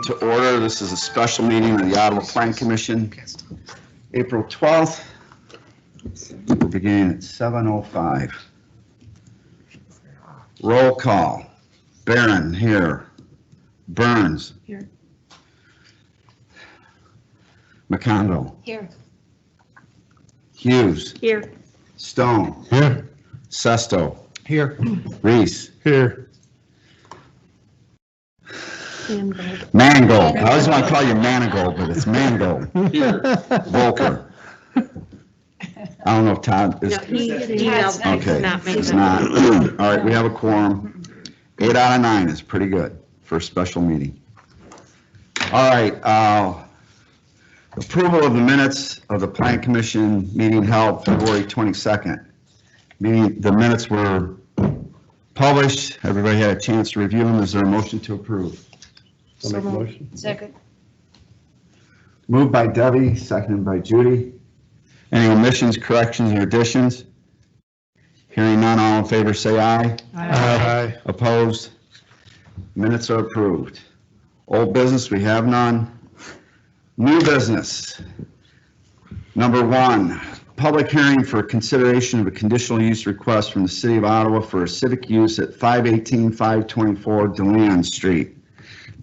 to order. This is a special meeting of the Ottawa Plan Commission, April 12th. We're beginning at 7:05. Roll call. Barron, here. Burns. Here. McConville. Here. Hughes. Here. Stone. Here. Sesto. Here. Reese. Here. Mangold. I always want to call you Manigold, but it's Mangold. Volker. I don't know if Todd is. No, he Okay, could not make it's that. not. All right, we have a quorum. 8 out of 9 is pretty good for a special meeting. All right, approval of the minutes of the Plan Commission meeting held February 22nd. The minutes were published. Everybody had a chance to review them. Is there a motion to approve? I'll make a motion. Second. Moved by Debbie, seconded by Judy. Any omissions, corrections, or additions? Hearing none, all in favor say aye. Aye. Opposed? Minutes are approved. Old business, we have none. New business. Number 1, public hearing for consideration of a conditional use request from the City of Ottawa for a civic use at 518-524 DeLeon Street.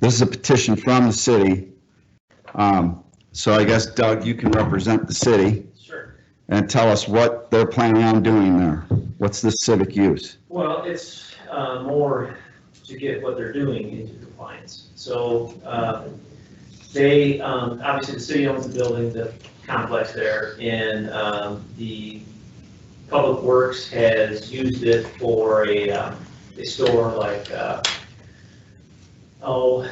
This is a petition from the city. So I guess, Doug, you can represent the city. Sure. And tell us what they're planning on doing there. What's the civic use? Well, it's more to get what they're doing into compliance. So they, obviously the city owns the building, the complex there, and the Public Works has used it for a store like,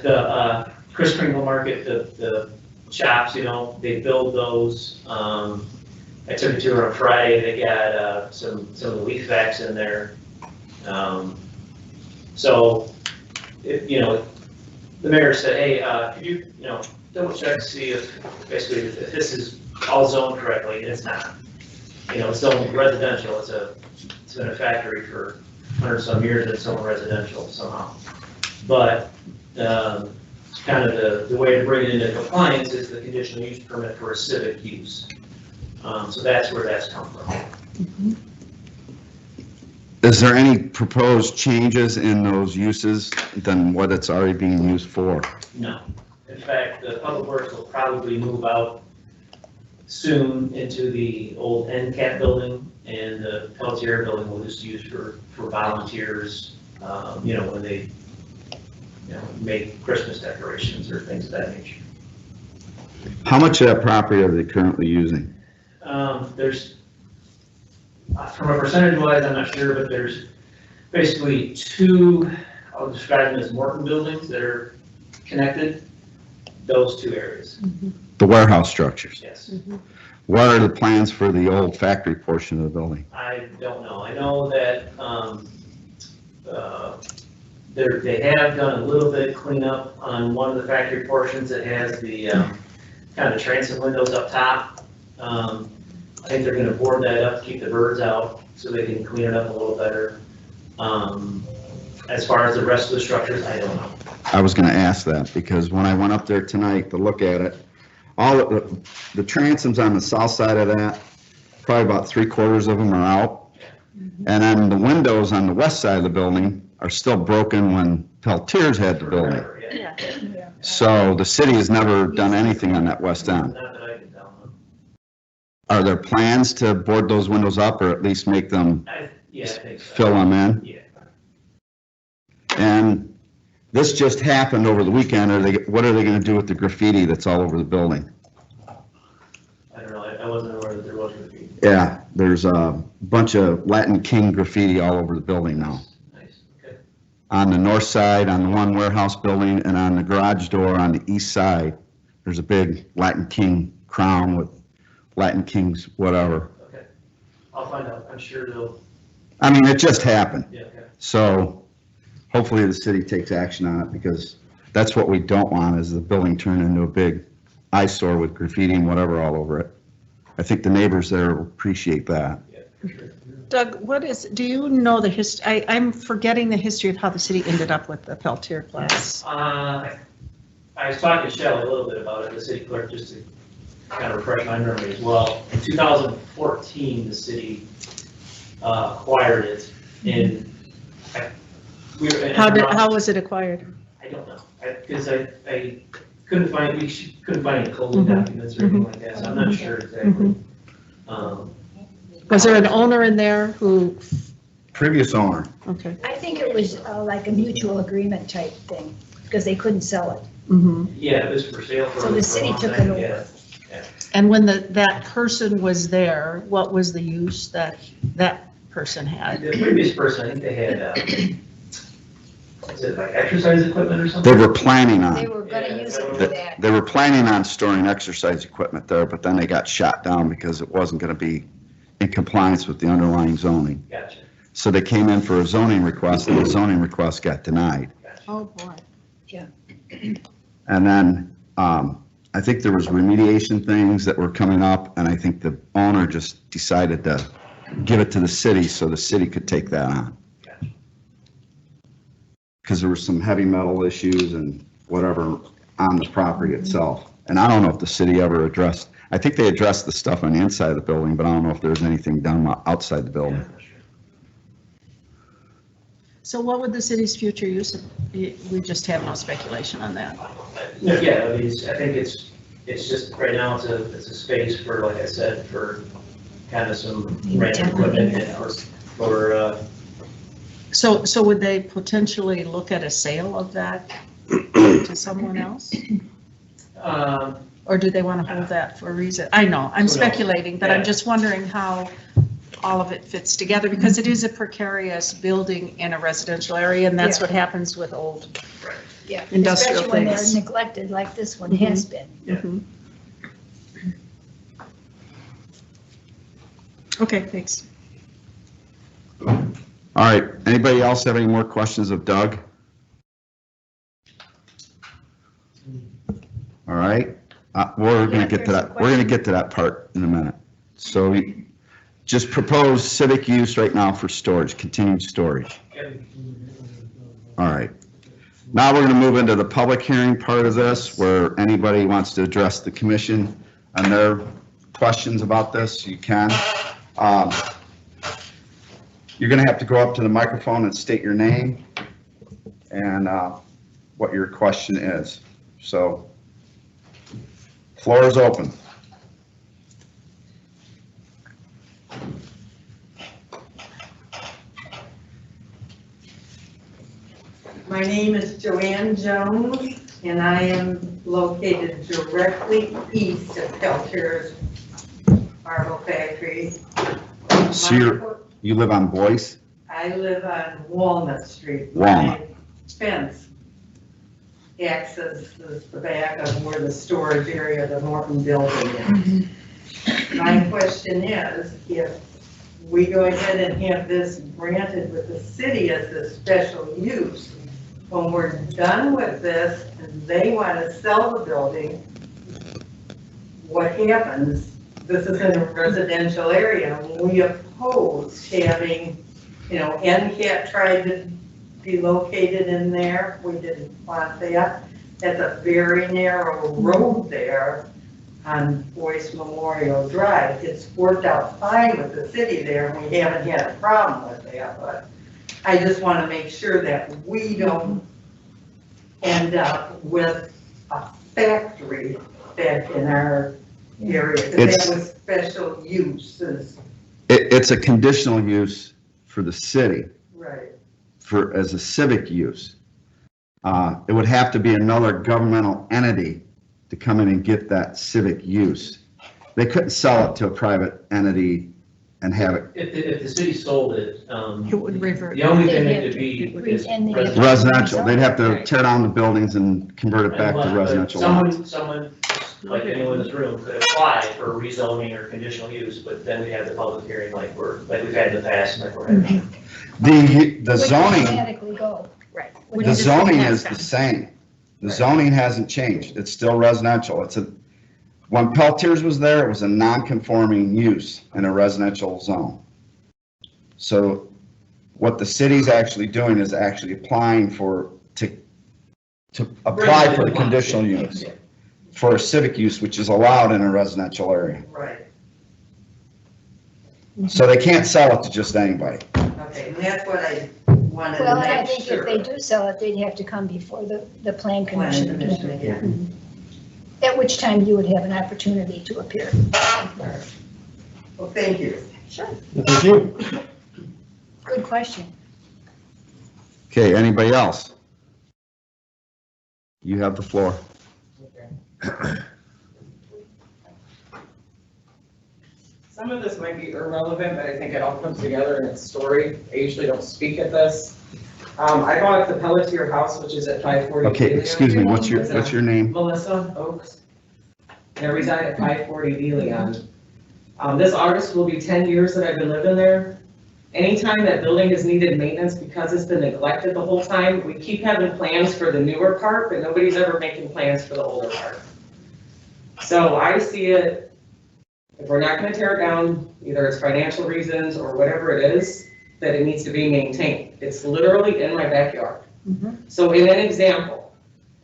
the Kris Kringle Market, the shops, you know, they build those. I took a tour on Friday. They got some of the leaf vacs in there. So, you know, the mayor said, hey, could you, double check to see if basically if this is all zoned correctly, and it's not. You know, it's zoned residential. It's been a factory for 100-some years. It's zoned residential somehow. But kind of the way to bring it into compliance is the conditional use permit for a civic use. So that's where that's come from. Is there any proposed changes in those uses than what it's already being used for? No. In fact, the Public Works will probably move out soon into the old NCAT building, and the Peltier building will just use for volunteers, when they, make Christmas decorations or things of that nature. How much of that property are they currently using? There's, from a percentage wise, I'm not sure, but there's basically 2, I'll describe them as Morton buildings that are connected, those 2 areas. The warehouse structures. Yes. What are the plans for the old factory portion of the building? I don't know. I know that they have done a little bit of cleanup on one of the factory portions that has the kind of transom windows up top. I think they're going to board that up to keep the birds out so they can clean it up a little better. As far as the rest of the structures, I don't know. I was going to ask that because when I went up there tonight to look at it, all of the transoms on the south side of that, probably about 3/4 of them are out. And then the windows on the west side of the building are still broken when Peltiers had the building. Forever, yeah. So the city has never done anything on that west end. Not that I can tell. Are there plans to board those windows up or at least make them Yeah, I think so. fill them in? Yeah. And this just happened over the weekend. What are they going to do with the graffiti that's all over the building? I don't know. I wasn't aware that there was graffiti. Yeah, there's a bunch of Latin King graffiti all over the building now. Nice. Okay. On the north side, on the one warehouse building, and on the garage door on the east side, there's a big Latin King crown with Latin Kings, whatever. Okay. I'll find out. I'm sure they'll. I mean, it just happened. Yeah. Okay. So hopefully the city takes action on it because that's what we don't want is the building turned into a big eyesore with graffiti and whatever all over it. I think the neighbors there appreciate that. Yeah, for sure. Doug, do you know the history? I'm forgetting the history of how the city ended up with the Peltier class. I was talking to Shelley a little bit about it, the city clerk, just to kind of refresh my memory as well. In 2014, the city acquired it in, How was it acquired? I don't know, because I couldn't find, couldn't find any closing Mhm. documents or anything like that, so I'm not sure exactly. Was there an owner in there who, Previous owner. okay. I think it was like a mutual agreement type thing, because they couldn't sell it. Mhm. Yeah, it was for sale for. So the for a city long took time, it yeah. over. And when that person was there, what was the use that person had? The previous person, I think they had, is it like exercise equipment or something? They were planning They on, were gonna use it for they that. they were planning on storing exercise equipment there, but then they got shot down because it wasn't going to be in compliance with the underlying zoning. Gotcha, So they came in for a zoning request, and the zoning request got denied. gotcha. Oh, boy. And then, I think there was remediation things that were coming up, and I think the owner just decided to give it to the city so the city could take that on. Gotcha. Because there were some heavy metal issues and whatever on the property itself. And I don't know if the city ever addressed, I think they addressed the stuff on the inside of the building, but I don't know if there was anything done outside the Yeah, building. I'm not sure. So what would the city's future use be? We just have no speculation on that. No, yeah, I mean, I think it's just, right now, it's a space for, like I said, for kind of some random equipment and for, So would they potentially look at a sale of that to someone else? Or do they want to hold that for a reason? I know, I'm Who knows? speculating, but I'm Yeah. just wondering how all of it fits together, because it is a precarious building in a residential area, and that's Yeah. what happens with old. Yeah, Industrial especially when they're things. neglected like this one has been. Yeah. Mhm. Okay, thanks. All right, anybody else have any more questions of Doug? All right, we're gonna get to that, we're gonna get to that part in a minute. So we just propose civic use right now for storage, continued storage. All right. Now we're gonna move into the public hearing part of this, where anybody wants to address the commission on their questions about this, you can. You're gonna have to go up to the microphone and state your name and what your question is. So, floor is open. My name is Joanne Jones, and I am located directly east of Peltier's Marble Factory. So you live on Boyce? I live on Walnut Street. Walnut. My fence accesses the back of where the storage area of the Norton building is. My question is, if we go ahead and have this granted with the city as a special use, when we're done with this and they want to sell the building, what happens? This is in a residential area. We oppose having, NCAT tried to be located in there. We didn't want that. That's a very narrow road there on Boyce Memorial Drive. It's worked out fine with the city there, and we haven't had a problem with that, but I just want to make sure that we don't end up with a factory back in our area, because that was special uses. It's a conditional use for the city, Right. as a civic use. It would have to be another governmental entity to come in and get that civic use. They couldn't sell it to a private entity and have it If the city sold it, It would revert. the only thing They'd that have could be to- is and they'd have to- residential. residential. They'd have to tear down the buildings and convert it back to But residential lots. Someone, like anyone in this room, could apply for rezoning or conditional use, but then we have the public hearing like we've had in the past, and like we're having. The Would zoning, automatically go. Right. Would the just- zoning is the same. The zoning hasn't changed. It's still residential. When Peltiers was there, it was a non-conforming use in a residential zone. So what the city's actually doing is actually applying to to apply for the conditional use for civic use, which is allowed in a residential area. Right, So they can't sell it to just anybody. okay, and that's what I wanted to Well, and I make think sure. if they do sell it, they'd have to come before the plan Planning commission. commission again. At which time you would have an opportunity to appear. Well, thank you. Sure. Thank you. Good question. Okay, anybody else? You have the floor. Some of this might be irrelevant, but I think it all comes together in its story. I usually don't speak at this. I bought the Pelletier house, which is at 540. Okay, Delia. excuse me, what's your name? Melissa Oaks. And I reside at 540 Deleon. This August will be 10 years that I've been living there. Anytime that building has needed maintenance because it's been neglected the whole time, we keep having plans for the newer part, but nobody's ever making plans for the older part. So I see it, if we're not gonna tear it down, either it's financial reasons or whatever it is, that it needs to be maintained. It's literally in my backyard. Mhm. So in an example,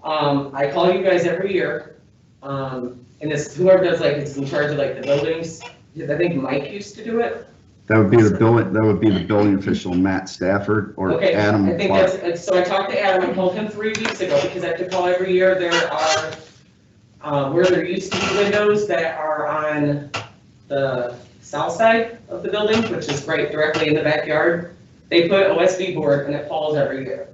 I call you guys every year, and it's whoever does like, it's in charge of like the buildings, because I think Mike used to do it. That would be the building official, Matt Stafford, or Okay, Adam I think Clark. that's, so I talked to Adam, I called him 3 weeks ago, because I have to call every year. There are, where there used to be windows that are on the south side of the building, which is right directly in the backyard, they put OSB board and it falls every year.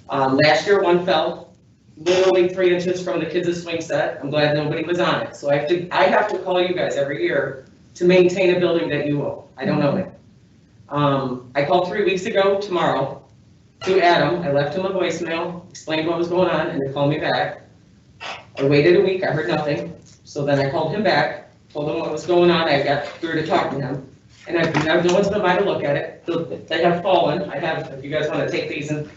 Last year, one fell, literally 3 inches from the kids' swing set. I'm glad nobody was on it. So I have to call you guys every year to maintain a building that you own. I don't own it. I called 3 weeks ago tomorrow to Adam. I left him a voicemail, explained what was going on, and he called me back. I waited a week, I heard nothing. So then I called him back, told him what was going on. I got through to talk to him. And no one's been by to look at it. They have fallen. I have, if you guys want to take these and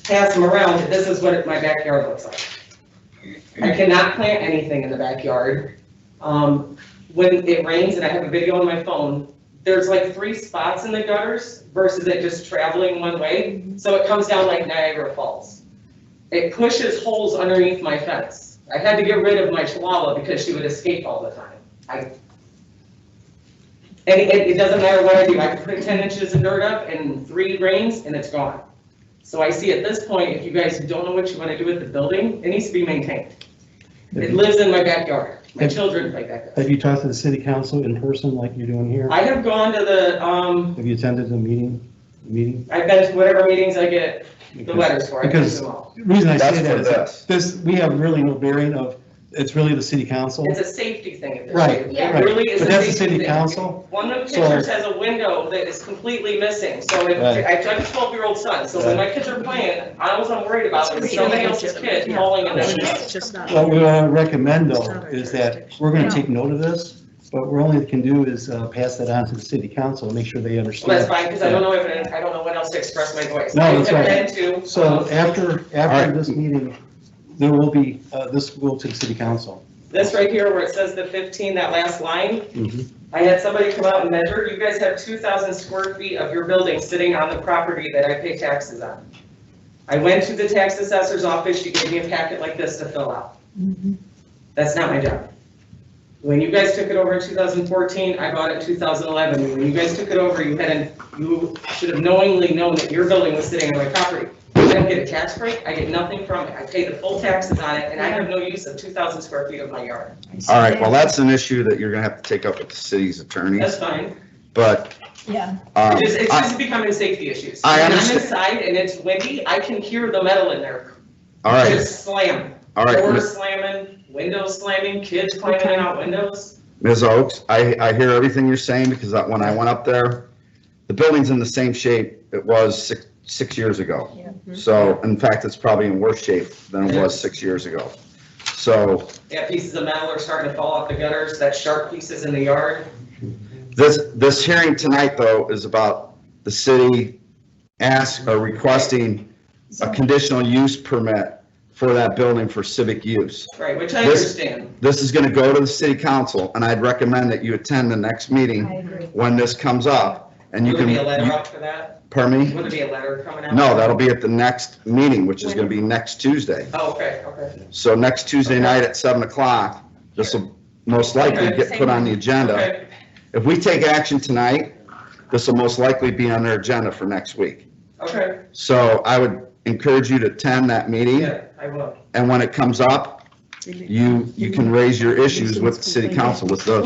pass them around, this is what my backyard looks like. I cannot plant anything in the backyard. When it rains, and I have a video on my phone, there's like 3 spots in the gutters versus it just traveling one way. So it comes down like Niagara Falls. It pushes holes underneath my fence. I had to get rid of my Chihuahua because she would escape all the time. And it doesn't matter what I do, I can put 10 inches of dirt up and 3 rains and it's gone. So I see at this point, if you guys don't know what you want to do with the building, it needs to be maintained. It lives in my backyard. My children play backyard. Have you talked to the city council in person like you're doing here? I have gone to the, Have you attended the meeting? I've been to whatever meetings I get the letters for. I've been to Because them all. the reason I That's say that for is this, we have really no bearing of, it's really the city council. It's a safety thing at this Right, point. yeah. It really is a But that's the safety city thing. council. One of the So- pictures has a window that is completely missing, so if, Right. I have a 12-year-old son, so when my kids are playing, all I'm worried about is somebody else's kid falling in the It's just not. What we want to recommend though is that we're going to take note of this, but we're only can do is pass that on to the city council and make sure they Well, understand. that's fine, because I don't know I don't know what else to express my voice. No, that's right. I have been to, So after right. this meeting, there will be, this will go to the city council. this right here where it says the 15, that last line, Mhm. I had somebody come out and measure. You guys have 2,000 square feet of your building sitting on the property that I pay taxes on. I went to the tax assessor's office, she gave me a packet like this to fill out. That's not my job. When you guys took it over in 2014, I bought it in 2011. When you guys took it over, you should have knowingly known that your building was sitting on my property. I don't get a tax break, I get nothing from it. I pay the full taxes on it, and I have no use of 2,000 square feet of my yard. All right, well, that's an issue that you're gonna have to take up with the city's attorney, That's fine. but, Yeah, It's just becoming safety issues. I When I'm understand. inside and it's windy, I can hear the metal in there. all right, Just slam. all right, Doors slamming, windows slamming, kids climbing in out windows. Ms. Oaks, I hear everything you're saying, because when I went up there, the building's in the same shape it was six years ago. So, in fact, it's probably in worse shape than it was 6 years ago. So, Yeah, pieces of metal are starting to fall off the gutters, that sharp pieces in the yard. this hearing tonight, though, is about the city requesting a conditional use permit for that building for civic use. Right, which I This- understand. This is gonna go to the city council, and I'd recommend that you attend the next I meeting agree. when this comes up, and you Will can. there be a letter you- out for that? Pardon me? Would there be a letter coming out? No, that'll be at the next meeting, which is gonna be next Tuesday. Oh, okay, okay. So next Tuesday night at 7 o'clock, this will most likely Okay. get put on the agenda. Okay, If we take action tonight, this will most likely be on their agenda for next week. okay, So I would encourage you to attend that meeting, yeah, I will. and when it comes up, you can raise your issues with the city council, with Sure.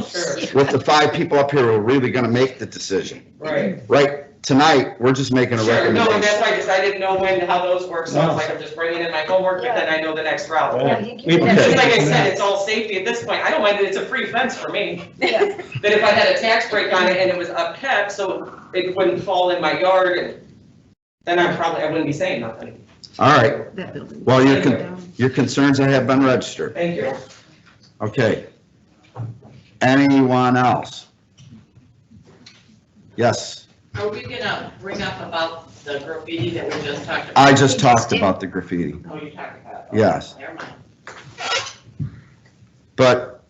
the 5 people up here who are really gonna make the decision. Right. Right, tonight, we're just making a Sure, no, and that's recommendation. why I didn't know how those work, so I was like, I'm just bringing in my homework, but then I know the next route. Yeah. Yeah, you We- can- Okay. Like I said, it's all safety at this point, I don't mind that it's a free fence for me. Yeah. But if I had a tax break on it and it was upkept, so it wouldn't fall in my yard, then I wouldn't be saying nothing. All right, That building. well, your concerns have been registered. Thank you. Okay. Anyone else? Yes, Are we gonna bring up about the graffiti that we just talked about? I just talked about the graffiti, Oh, you talked about it. yes. Never mind. But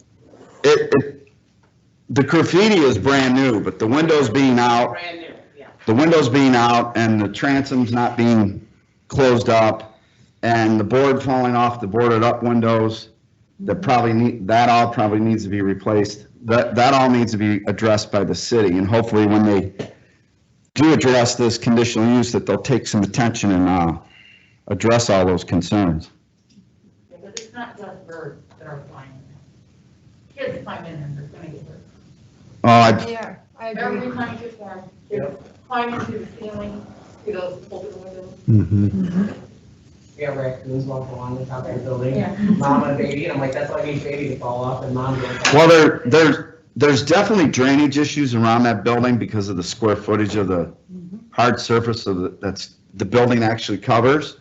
the graffiti is brand new, but the windows being out, Brand new, yeah. the windows being out and the transoms not being closed up and the board falling off the boarded up windows, that all probably needs to be replaced. That all needs to be addressed by the city, and hopefully when they do address this conditional use, that they'll take some attention and address all those concerns. Yeah, but it's not just birds that are flying. Kids climb in and they're gonna get hurt. Oh, I, They are, I agree. Every time you form, kids climb into the ceiling, see those open windows. Yeah, raccoons walk along the top of the building, Yeah. mom and baby, and I'm like, that's why I need baby to fall off and mom goes. well, there's definitely drainage issues around that building because of the square footage of the hard surface that's the building actually covers.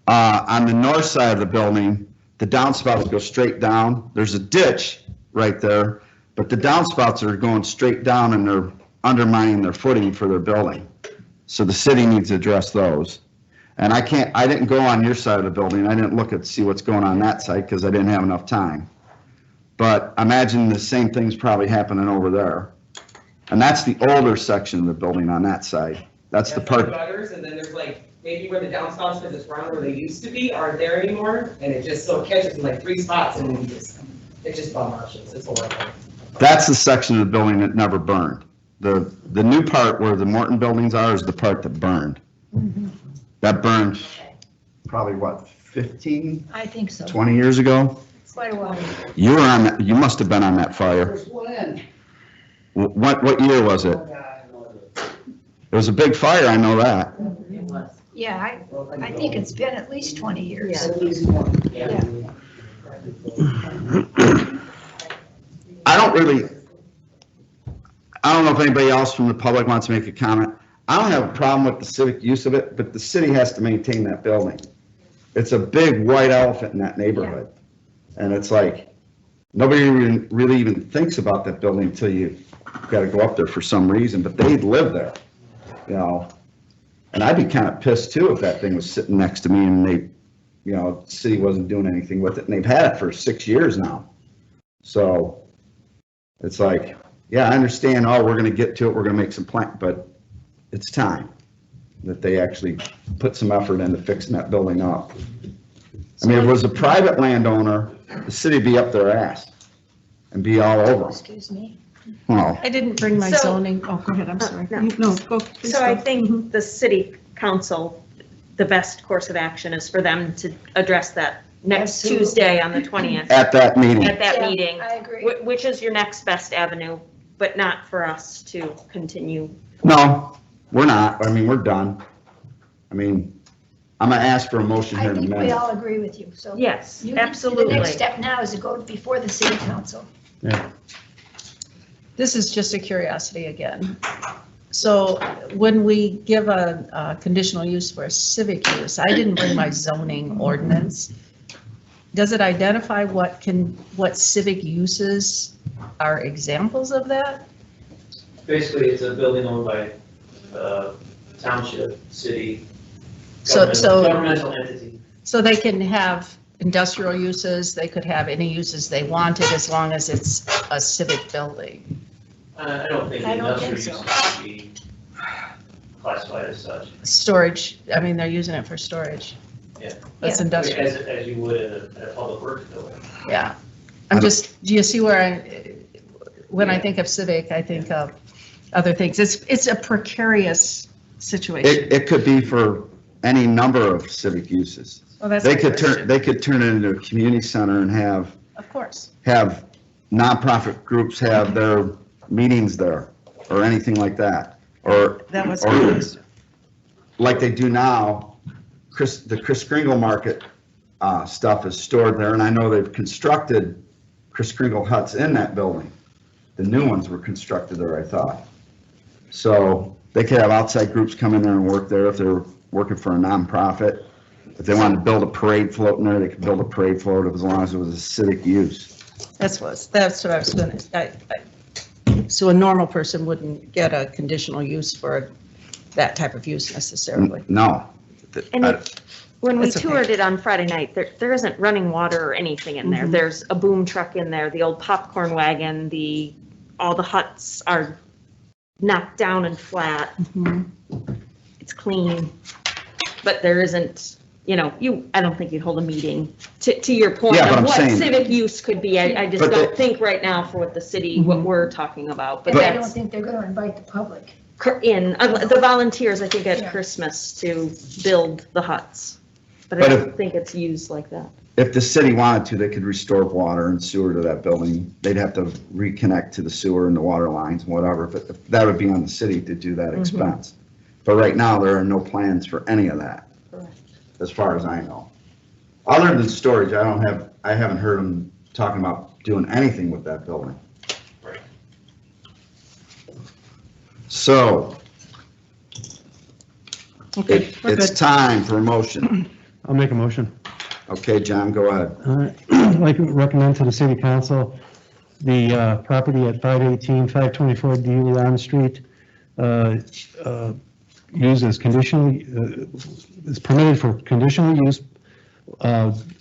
On the north side of the building, the downspouts go straight down. There's a ditch right there, but the downspouts are going straight down and they're undermining their footing for their building. So the city needs to address those. And I didn't go on your side of the building. I didn't look at, see what's going on that side because I didn't have enough time. But imagine the same thing's probably happening over there. And that's the older section of the building on that side. That's the part, Gutters, and then there's like, maybe where the downspouts, because it's round where they used to be, aren't there anymore, and it just so catches in like 3 spots, and it just bum rushes, it's horrible. that's the section of the building that never burned. The new part where the Morton buildings are is the part that burned. That burned probably, what, 15, I think so. 20 years ago? Quite a while. You were on, that. You must have been on that fire. What year was it? It was a big fire, I know that. It was. Yeah, I think it's been at least 20 years. Yeah. I don't know if anybody else from the public wants to make a comment. I don't have a problem with the civic use of it, but the city has to maintain that building. It's a big white elephant in that neighborhood. And it's like, nobody really even thinks about that building until you gotta go up there for some reason, but they live there, you know? And I'd be kind of pissed too if that thing was sitting next to me and the city wasn't doing anything with it, and they've had it for 6 years now. So, it's like, yeah, I understand, we're gonna get to it, we're gonna make some plan, but it's time that they actually put some effort into fixing that building up. I mean, if it was a private landowner, the city'd be up their ass and be all over them. Excuse me. Well, I didn't bring my So- zoning, oh, go ahead, I'm sorry. no. No, go, please So I go. think the city council, the best course of action is for them to address that next Absolutely. Tuesday on the 20th at that meeting, at that Yeah, meeting, I agree. which is your next best avenue, but not for us to continue. no, we're not, I mean, we're done. I mean, I'm gonna ask for a motion here I in a think we minute. all agree with you, so. Yes, The next absolutely. step now is to go before the city council. This is just a curiosity again. So when we give a conditional use for a civic use, I didn't bring my zoning ordinance. Does it identify what civic uses are examples of that? Basically, it's a building owned by township, city, So, governmental entity. so they can have industrial uses, they could have any uses they wanted as long as it's a civic building. I don't think the I don't think industrial so. use would be, classified as such. Storage, I mean, they're using it for storage. Yeah. That's Yeah. industrial, As you would in a public works building. yeah. I'm just, do you see where when I think of civic, I think of other things. It's a precarious situation. It could be for any number of civic uses. Well, that's They my could question. turn it into a community center and have Of course. nonprofit groups have their meetings there, or anything like that. Or That was. Or- like they do now, the Chris Kringle Market stuff is stored there, and I know they've constructed Chris Kringle huts in that building. The new ones were constructed there, I thought. So they could have outside groups come in there and work there if they're working for a nonprofit. If they wanted to build a parade float in there, they could build a parade float as long as it was a civic use. That's what I was gonna, so a normal person wouldn't get a conditional use for that type of use necessarily. No. And when we It's okay. toured it on Friday night, there isn't running water or anything in there. Mhm. There's a boom truck in there, the old popcorn wagon, all the huts are knocked down and flat. Mhm. It's clean. But there isn't, I don't think you'd hold a meeting to your point Yeah, but of I'm what saying- civic use could be. I just But don't think right now for what the city, what Mhm. we're talking about. But And I don't that's think they're gonna invite the public. the volunteers, I think, at Yeah. Christmas to build the huts. But But I if- don't think it's used like that. If the city wanted to, they could restore water and sewer to that building. They'd have to reconnect to the sewer and the water lines and whatever, but that would be on the city to do that expense. But right now, there are no plans for any of that, Correct. as far as I know. Other than storage, I haven't heard them talking about doing anything with that building. Right. So, Okay, we're it's good. time for a motion. I'll make a motion. Okay, John, go ahead. I'd like to recommend to the city council the property at 518, 524 De Leon Street, used as conditional, is permitted for conditional use,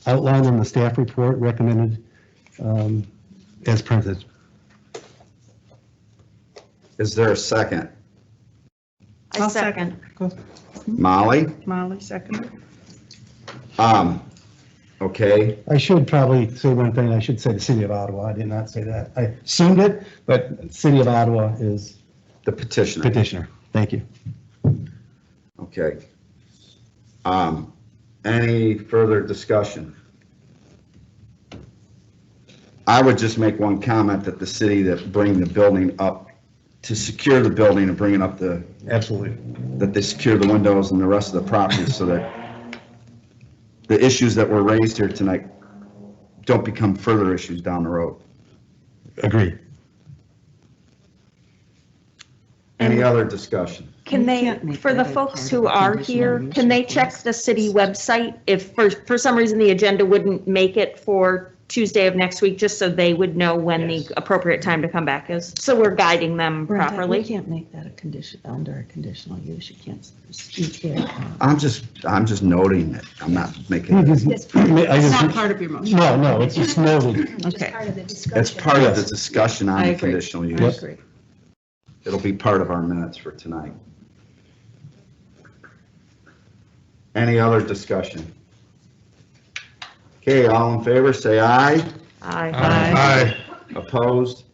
outlined in the staff report, recommended as printed. Is there a second? I'll second. Molly? Molly, second. Okay, I should probably say one thing. I should say the city of Ottawa. I did not say that. I assumed it, but city of Ottawa is the petitioner. petitioner. Thank you. Okay. Any further discussion? I would just make one comment that the city that bring the building up, to secure the building and bring it up Absolutely. that they secure the windows and the rest of the property so that the issues that were raised here tonight don't become further issues down the road. Agreed. Any other discussion? Can they, for the folks who are here, can they check the city website if for some reason the agenda wouldn't make it for Tuesday of next week, just so they would know when the Yes. appropriate time to come back is? So we're guiding them We properly. can't make that a condition, under a conditional use, you can't. I'm just noting it. I'm not making, It's It's not part of your motion. No, it's just noted. just Okay. part of the discussion. it's part of the discussion on I the agree. conditional I use. agree. It'll be part of our minutes for tonight. Any other discussion? Okay, all in favor, say aye. Aye. Opposed?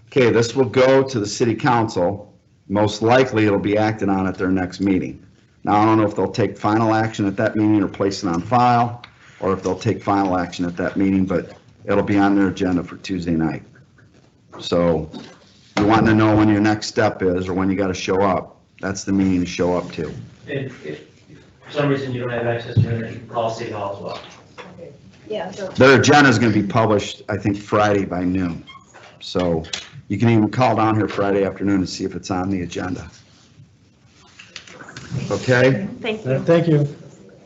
Okay, this will go to the city council. Most likely, it'll be acted on at their next meeting. Now, I don't know if they'll take final action at that meeting or place it on file, or if they'll take final action at that meeting, but it'll be on their agenda for Tuesday night. So, you want to know when your next step is, or when you got to show up, that's the meeting to show up to. And if for some reason you don't have access to it, you can call City Hall as well. Yeah, Their agenda is going to be published, I think, Friday by noon. So you can even call down here Friday afternoon and see if it's on the agenda. Okay? Thank you. Thank you.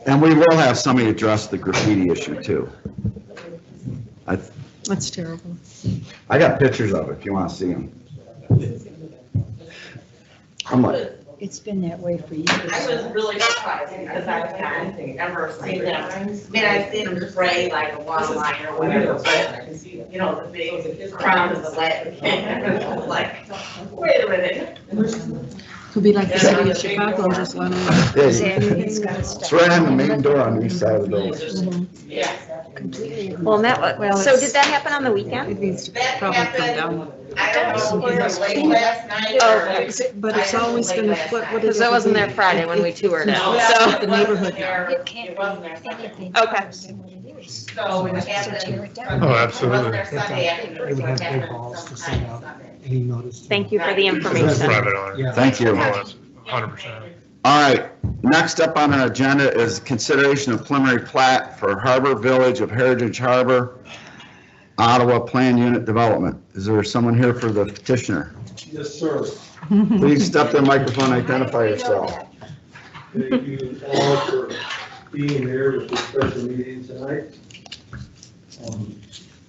And we will have somebody address the graffiti issue too. That's terrible. I got pictures of it if you want to see them. I'm like, it's been that way for years. I was really surprised because I've not ever seen them. I mean, I've seen them spray like a one liner or whatever, but, you know, the big crown of the Latin king. I was like, wait a minute. Could be like the city of Chicago and just let them. Exactly, it's got to It's stop. right on the main door on the east side of the building. Yeah. Completely. Well, that, Well, so it's- did that happen on the weekend? It needs to That probably come happened, down. I don't know, it was late last night. Oh, or- okay. But it's always been, what is Because it? I wasn't there Friday when we toured it, No, so. The neighborhood. It can't It wasn't be there Sunday. anything Okay. worse than what it is. So it So tear happened. it down. Oh, absolutely. It wasn't there Sunday afternoon, They would so it have big happened halls to sometime send out Sunday. any notice. Thank you for the That's information. private owner. Yeah. Thank you. Oh, that's 100%. All right, next up on our agenda is consideration of preliminary plat for Harbor Village of Heritage Harbor, Ottawa Plan Unit Development. Is there someone here for the petitioner? Yes, sir. Please step to the microphone, identify yourself. Thank you all for being here with this special meeting tonight.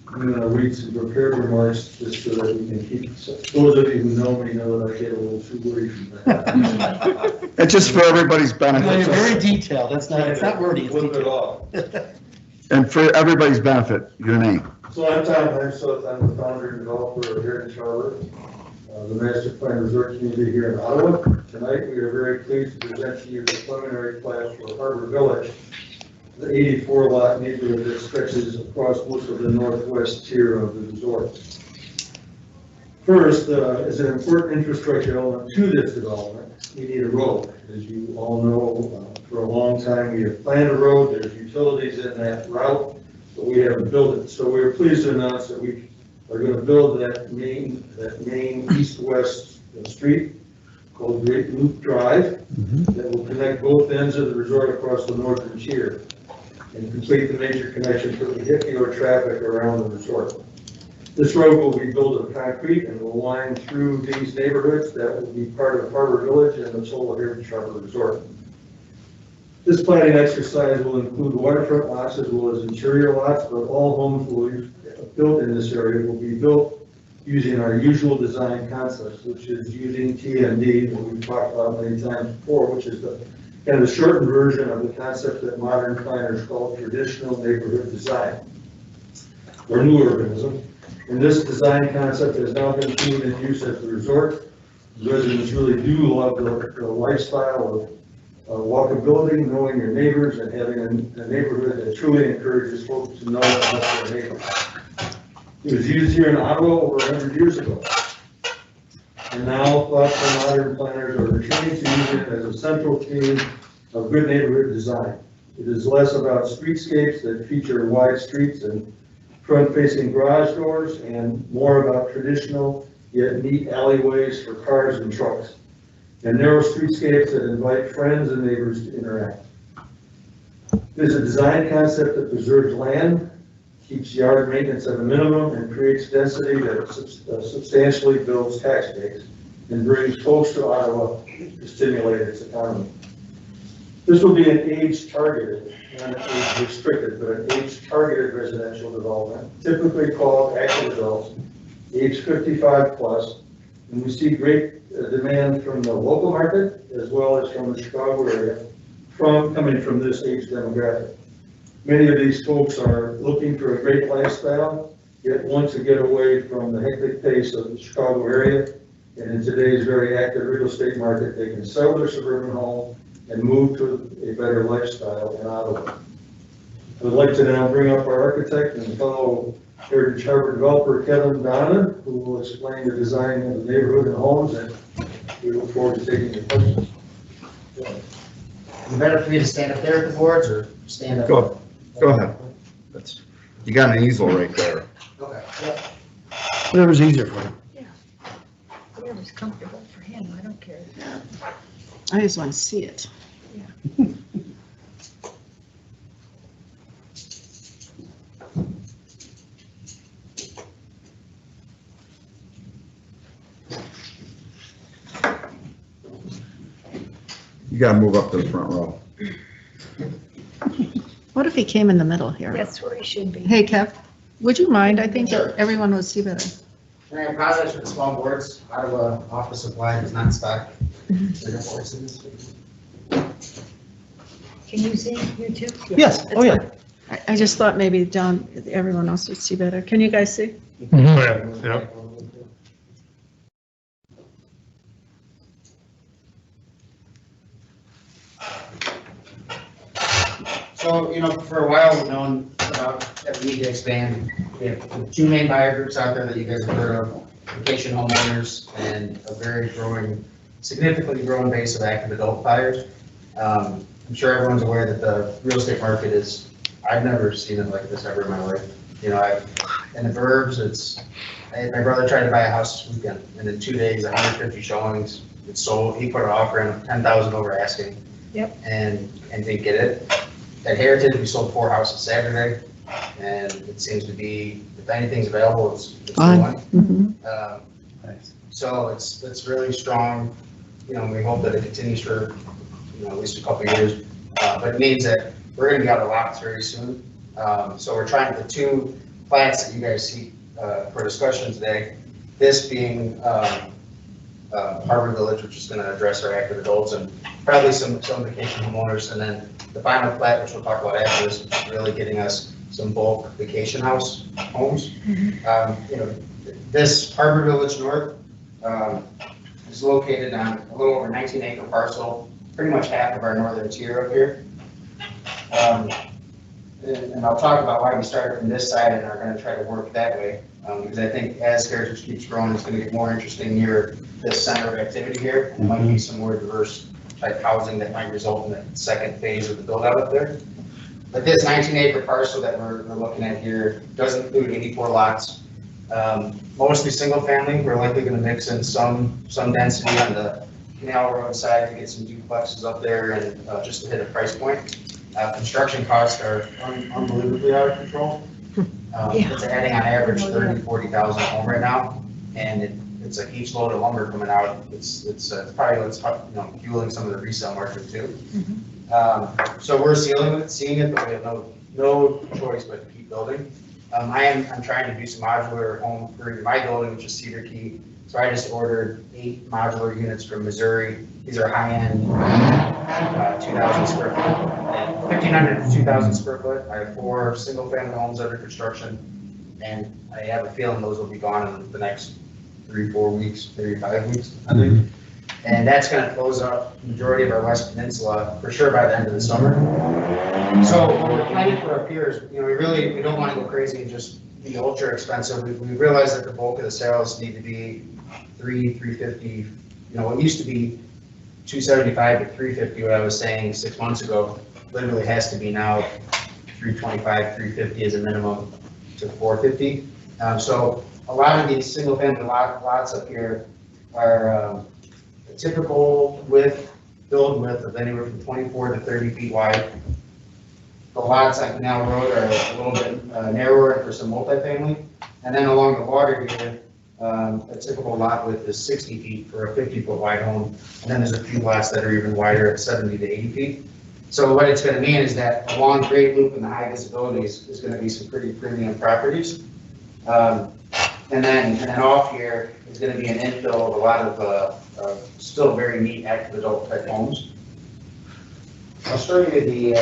I'm going to read some prepared remarks just so that we can keep, those of you who know me know that I get a little too wordy from that. It's just for everybody's No, you're benefit, very detailed, it's not wordy, it's Flip it detailed. off. and for everybody's benefit, your name. So I'm Tom Hensel, I'm the founder and developer of Heritage Harbor, the master plan resort community here in Ottawa. Tonight, we are very pleased to present to you the preliminary plan for Harbor Village, the 84 lot neighborhood that stretches across most of the northwest tier of the resort. First, as an important infrastructure element to this development, we need a road. As you all know, for a long time, we have planned a road, there's utilities in that route, but we haven't built it. So we are pleased to announce that we are going to build that main east-west street called Great Loop Drive that will connect both ends of the resort across the northern tier and complete the major connection for the vehicular traffic around the resort. This road will be built of concrete and will wind through these neighborhoods that will be part of Harbor Village and the Total Heritage Harbor Resort. This planning exercise will include waterfront lots as well as interior lots, but all homes will be built in this area will be built using our usual design concepts, which is using TMD, that we've talked about many times before, which is the kind of the shortened version of the concept that modern planners call traditional neighborhood design, or new urbanism. And this design concept has now been put in use at the resort. Residents really do love the lifestyle of walkability, knowing your neighbors, and having a neighborhood that truly encourages folks to know about their neighbors. It was used here in Ottawa over 100 years ago. And now thoughtful modern planners are returning to use it as a central theme of good neighborhood design. It is less about streetscapes that feature wide streets and front-facing garage doors, and more about traditional yet neat alleyways for cars and trucks, and narrow streetscapes that invite friends and neighbors to interact. It is a design concept that preserves land, keeps yard maintenance at a minimum, and creates density that substantially builds tax base and brings folks to Ottawa to stimulate its economy. This will be an age-targeted, not an age-restricted, but an age-targeted residential development, typically called active adults, age 55 plus, and we see great demand from the local market as well as from the Chicago area, coming from this age demographic. Many of these folks are looking for a great lifestyle, yet want to get away from the hectic pace of the Chicago area. And in today's very active real estate market, they can sell their suburban home and move to a better lifestyle in Ottawa. I would like to now bring up our architect and fellow Heritage Harbor developer, Kevin Donovan, who will explain the design of the neighborhood and homes, and we look forward to taking your questions. Is it better for me to stand up there at the boards or stand up? Go ahead. You got an easel right there. Okay. Whatever's easier for you. Whatever's comfortable for him, I don't care. I just want to see it. You gotta move up to the front row. What if he came in the middle here? That's where he should be. Hey, Kev, would you mind? I think everyone would see better. And I apologize for the small boards. Ottawa office supply does not stock bigger boards in this. Can you see, you too? Yes, oh yeah. I just thought maybe John, everyone else would see better. Can you guys see? Oh, yeah, yeah. So, for a while, we've known about that we need to expand. We have two main buyer groups out there that you guys have heard of, vacation homeowners and a very significantly growing base of active adult buyers. I'm sure everyone's aware that the real estate market I've never seen it like this ever in my life. In the burbs, my brother tried to buy a house this weekend, and in 2 days, 150 showings, it sold. He put an offer in of 10,000 over asking. Yep. And didn't get it. At Heritage, we sold 4 houses Saturday, and it seems to be, if anything's available, it's the one. So it's really strong. We hope that it continues for, at least a couple of years. But it means that we're going to be out of lots very soon. So we're trying the 2 plats that you guys see for discussion today. This being Harbor Village, which is going to address our active adults and probably some vacation homeowners, and then the final plat, which we'll talk about after this, which is really getting us some bulk vacation house homes. This Harbor Village North is located on a little over 19-acre parcel, pretty much half of our northern tier up here. And I'll talk about why we started from this side and are going to try to work that way, because I think as Heritage keeps growing, it's going to get more interesting near this center of activity here. There might be some more diverse type housing that might result in the second phase of the build out up there. But this 19-acre parcel that we're looking at here does include 84 lots, mostly single family. We're likely going to mix in some density on the Canal Road side to get some duplexes up there and just to hit a price point. Construction costs are unbelievably out of control. It's adding on average 30,000 to 40,000 a home right now, and it's like each load of lumber coming out. It's probably fueling some of the resale market too. So we're seeing it, but we have no choice but to keep building. I'm trying to do some modular home for my building, which is Cedar Key. So I just ordered 8 modular units from Missouri. These are high-end 2,000 square foot, and 1,500 to 2,000 square foot. I have 4 single-family homes under construction, and I have a feeling those will be gone in the next 3-4 weeks, maybe 5 weeks, I think. And that's going to close up the majority of our West Peninsula for sure by the end of the summer. So what we're planning for up here is, we don't want to go crazy and just be ultra expensive. We realize that the bulk of the sales need to be $350. It used to be $275 to $350. What I was saying 6 months ago literally has to be now $325, $350 as a minimum to $450. So a lot of these single family lots up here are typical build width of anywhere from 24 to 30 feet wide. The lots on Canal Road are a little bit narrower for some multifamily. And then along the water here, a typical lot width is 60 feet for a 50-foot wide home. And then there's a few lots that are even wider at 70 to 80 feet. So what it's going to mean is that along Great Loop and the high visibility is going to be some pretty premium properties. And then off here is going to be an infill of a lot of still very neat active adult type homes. I'll show you the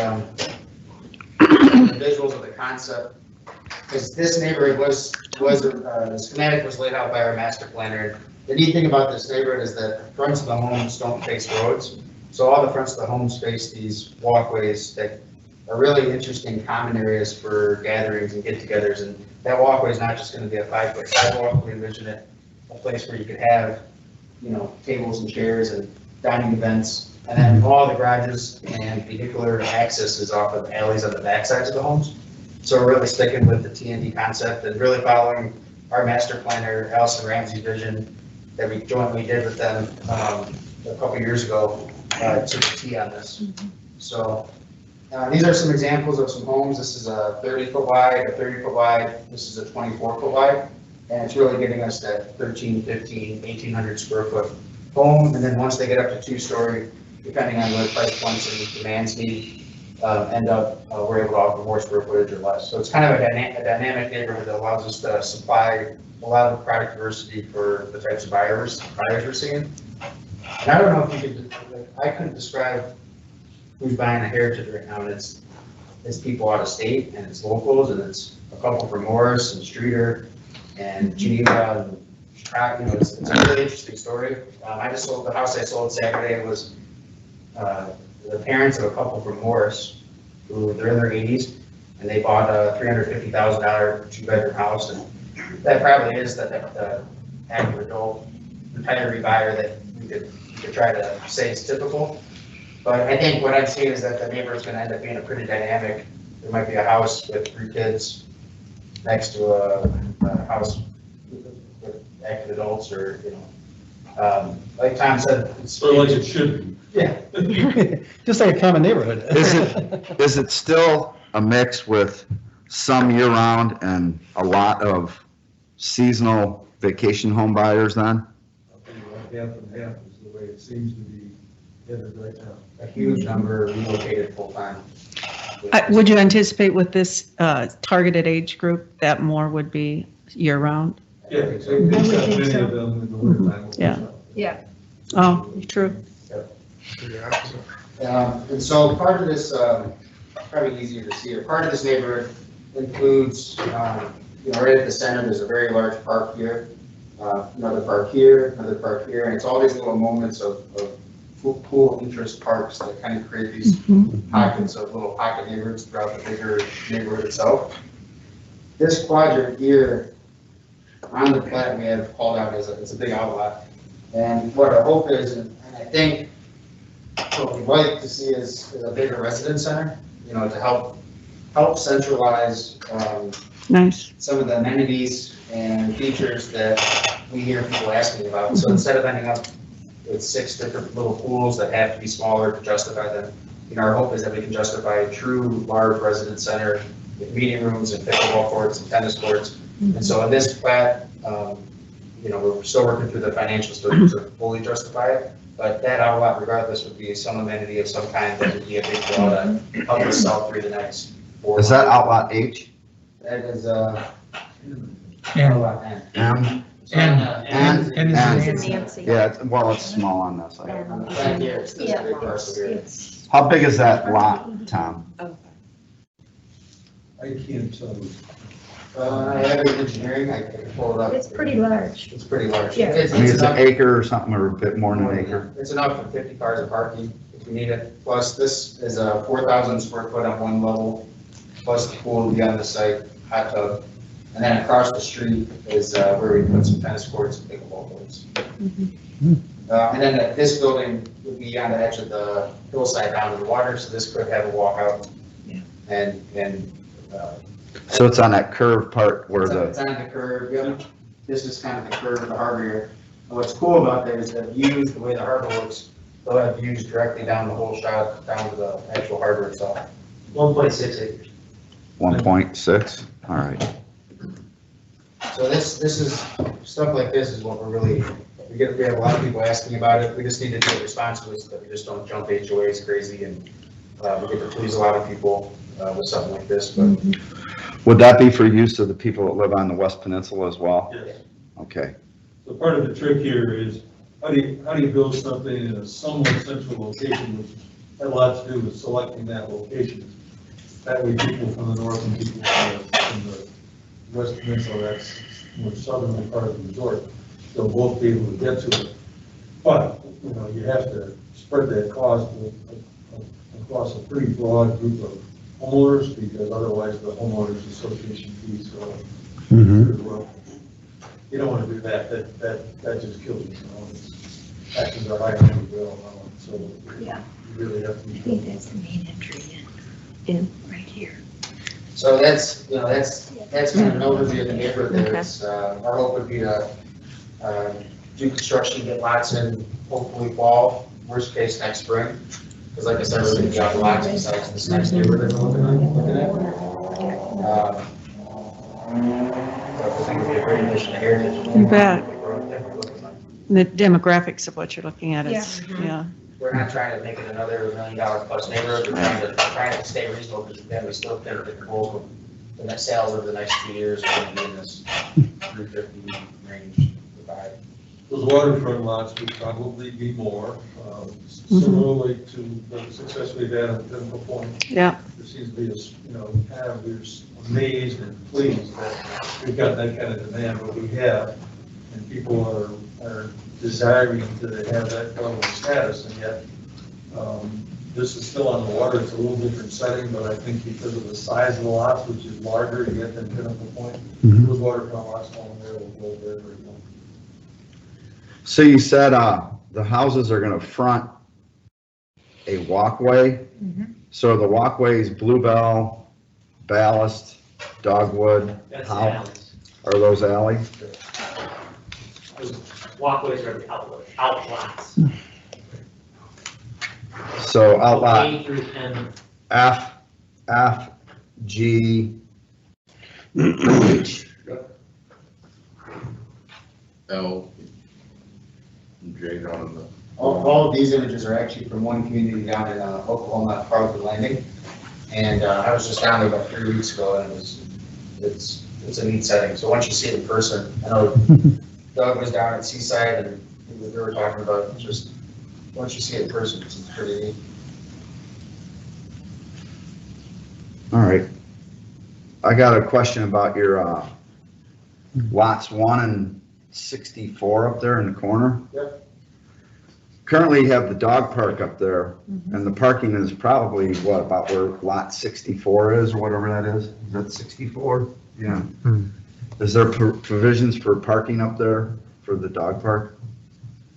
visuals of the concept, because this neighborhood the schematic was laid out by our master planner. The neat thing about this neighborhood is that the fronts of the homes don't face roads. So all the fronts of the homes face these walkways that are really interesting common areas for gatherings and get-togethers. And that walkway is not just going to be a 5-foot sidewalk. We envision it a place where you could have, tables and chairs and dining events. And then all the garages and vehicular access is off of alleys on the back sides of the homes. So we're really sticking with the TND concept and really following our master planner, Allison Ramsey's vision that we jointly did with them a couple years ago to the T on this. So these are some examples of some homes. This is a 30-foot wide, a 30-foot wide. This is a 24-foot wide. And it's really getting us that 13, 15, 1,800 square foot home. And then once they get up to 2-story, depending on where price points and demands need, end up, we're able to offer more square footage or less. So it's kind of a dynamic neighborhood that allows us to supply a lot of product diversity for the types of buyers we're seeing. And I don't know if you could, I couldn't describe who's buying a Heritage right now, and it's people out of state, and it's locals, and it's a couple from Morris and Streeter and Geneva and Chicago. It's a really interesting story. I just sold the house I sold Saturday was the parents of a couple from Morris, who they're in their 80s, and they bought a $350,000 two-bedroom house, and that probably is the active adult retiree buyer that we could try to say is typical. But I think what I'd say is that the neighborhood's gonna end up being a pretty dynamic. There might be a house with 3 kids next to a house with active adults, or, like Tom said, it's. Sort of like it should be. Yeah. Just like a common neighborhood. Is it still a mix with some year-round and a lot of seasonal vacation home buyers then? I think like half and half is the way it seems to be headed right now. A huge number relocated full-time. Would you anticipate with this targeted age group that more would be year-round? Yeah, it's got many of them in the wintertime. Yeah. Yeah. Oh, true. And so part of this, probably easier to see here, part of this neighborhood includes, right at the center, there's a very large park here, another park here, and it's all these little moments of cool interest parks that kind of create these pockets of little pocket neighborhoods throughout the bigger neighborhood itself. This quadrant here on the plat we have called out as it's a big outlet. And what our hope is, and I think what we'd like to see is a bigger residence center, to help centralize Nice. some of the amenities and features that we hear people asking about. So instead of ending up with 6 different little pools that have to be smaller to justify them, our hope is that we can justify a true large residence center with meeting rooms and pickleball courts and tennis courts. And so in this plat, we're still working through the financial studies to fully justify it, but that outlet regardless would be some amenity of some kind that would be a big draw to help us sell through the next 4 Is that months. outlot H? That is, And- outlet N. And, In and, Nancy. yeah, it's small on this. On the back here, it's this Yeah, big parcel here. it's, How big is that lot, Tom? I can't tell you. I have it in engineering, I can pull it up. it's pretty large. It's pretty large. Yeah. It's I mean, it's an enough- acre or something, or a bit more than an acre. It's enough for 50 cars of parking if we need it. Plus, this is a 4,000 square foot on one level, plus the pool will be on the site, hot tub. And then across the street is where we put some tennis courts and pickleball courts. And then this building would be on the edge of the hillside down to the water, so this could have a walkout. And So it's on that curved part where it's the, on the curve, this is kind of the curve of the harbor here. And what's cool about that is that views, the way the harbor works, they'll have views directly down the whole shot, down to the actual harbor itself. 1.6 acres. 1.6, all right. So this is, stuff like this is what we're really, we have a lot of people asking about it. We just need to do it responsibly so that we just don't jump HOAs crazy, and we get to please a lot of people with something like this, but. Would that be for use of the people that live on the West Peninsula as well? Yes. Okay. So part of the trick here is, how do you build something in a somewhat central location, which had a lot to do with selecting that location. That way people from the north and people from the West Peninsula, that's more southerly part of the resort, they'll both be able to get to it. But, you have to spread that cost across a pretty broad group of homeowners, because otherwise the homeowners association fees go up. Well, you don't want to do that, that just kills you, It's taxes are higher than the bill, so Yeah. you really have to I be. think that's the main entry in right here. So that's kind of an overview of the neighborhood there. It's, our hope would be to do construction, get lots in, hopefully fall, worst case next spring. Because like I said, we're going to be out lots besides this next neighborhood we're looking at. I think it'd be a great addition to Heritage. You bet. The demographics of what you're looking at is, yeah. We're not trying to make it another $1 million plus neighborhood. We're trying to stay reasonable, because then we still fit the goal of the net sales over the next 2 years. We're going to be in this 350 range to buy. Those waterfront lots would probably be more, similarly to the success we've had on Pinnacle Point. Yeah. There seems to be we're amazed and pleased that we've got that kind of demand, what we have, and people are desiring to have that level of status, and yet, This is still on the water, it's a little different setting, but I think because of the size of the lots, which is larger, you get that Pinnacle Point, Mhm. those waterfront lots along there will go very, very well. So you said, the houses are gonna front a walkway? So the walkway is Bluebell, Ballast, Dogwood, That's the how, alleys. are those alleys? Those walkways are the outlots. So outlot A through M. F, G, H. L, J down in the. All of these images are actually from one community down in Oklahoma, Harwood Landing. And I was just down there about 3 weeks ago, and it's a neat setting. So once you see it in person, I know Doug was down at Seaside, and we were talking about just, once you see it in person, it's pretty neat. All right. I got a question about your lots 1 and 64 up there in the corner. Yep. Currently you have the dog park up there, and the parking is probably, what, about where lot 64 is, or whatever that is? Is that 64? Yeah. Is there provisions for parking up there for the dog park?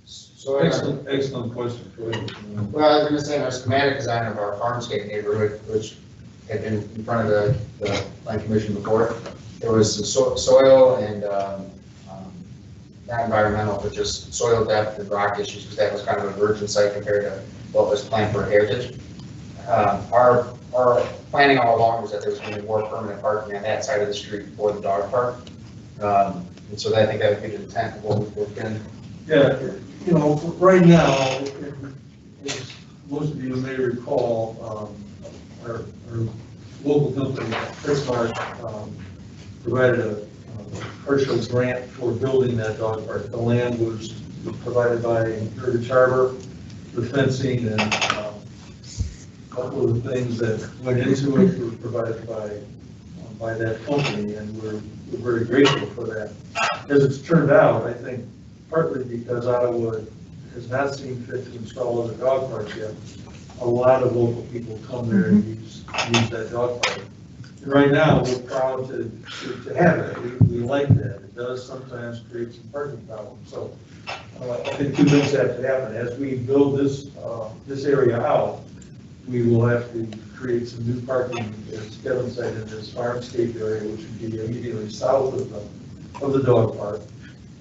So Excellent question. Go ahead. Well, I was gonna say, our schematic design of our farmscape neighborhood, which had been in front of the land commission before, there was soil and, not environmental, but just soil depth and rock issues, because that was kind of a virgin site compared to what was planned for heritage. Our planning all along was that there was going to be more permanent parking on that side of the street for the dog park. And so I think that would be the intent of what we've worked in. Yeah, you know, right now, as most of you may recall, our local company, Exmark, provided a partial grant for building that dog park. The land was provided by Heritage Harbor, the fencing and a couple of the things that went into it were provided by that company, and we're very grateful for that. As it's turned out, I think partly because Ottawa has not seen fit to install a dog park yet, a lot of local people come there and use that dog park. And right now, we're proud to have it. We like that. It does sometimes create some parking problems. So I think two things have to happen. As we build this area out, we will have to create some new parking, as Kevin said, in this farmscape area, which would be immediately south of the dog park.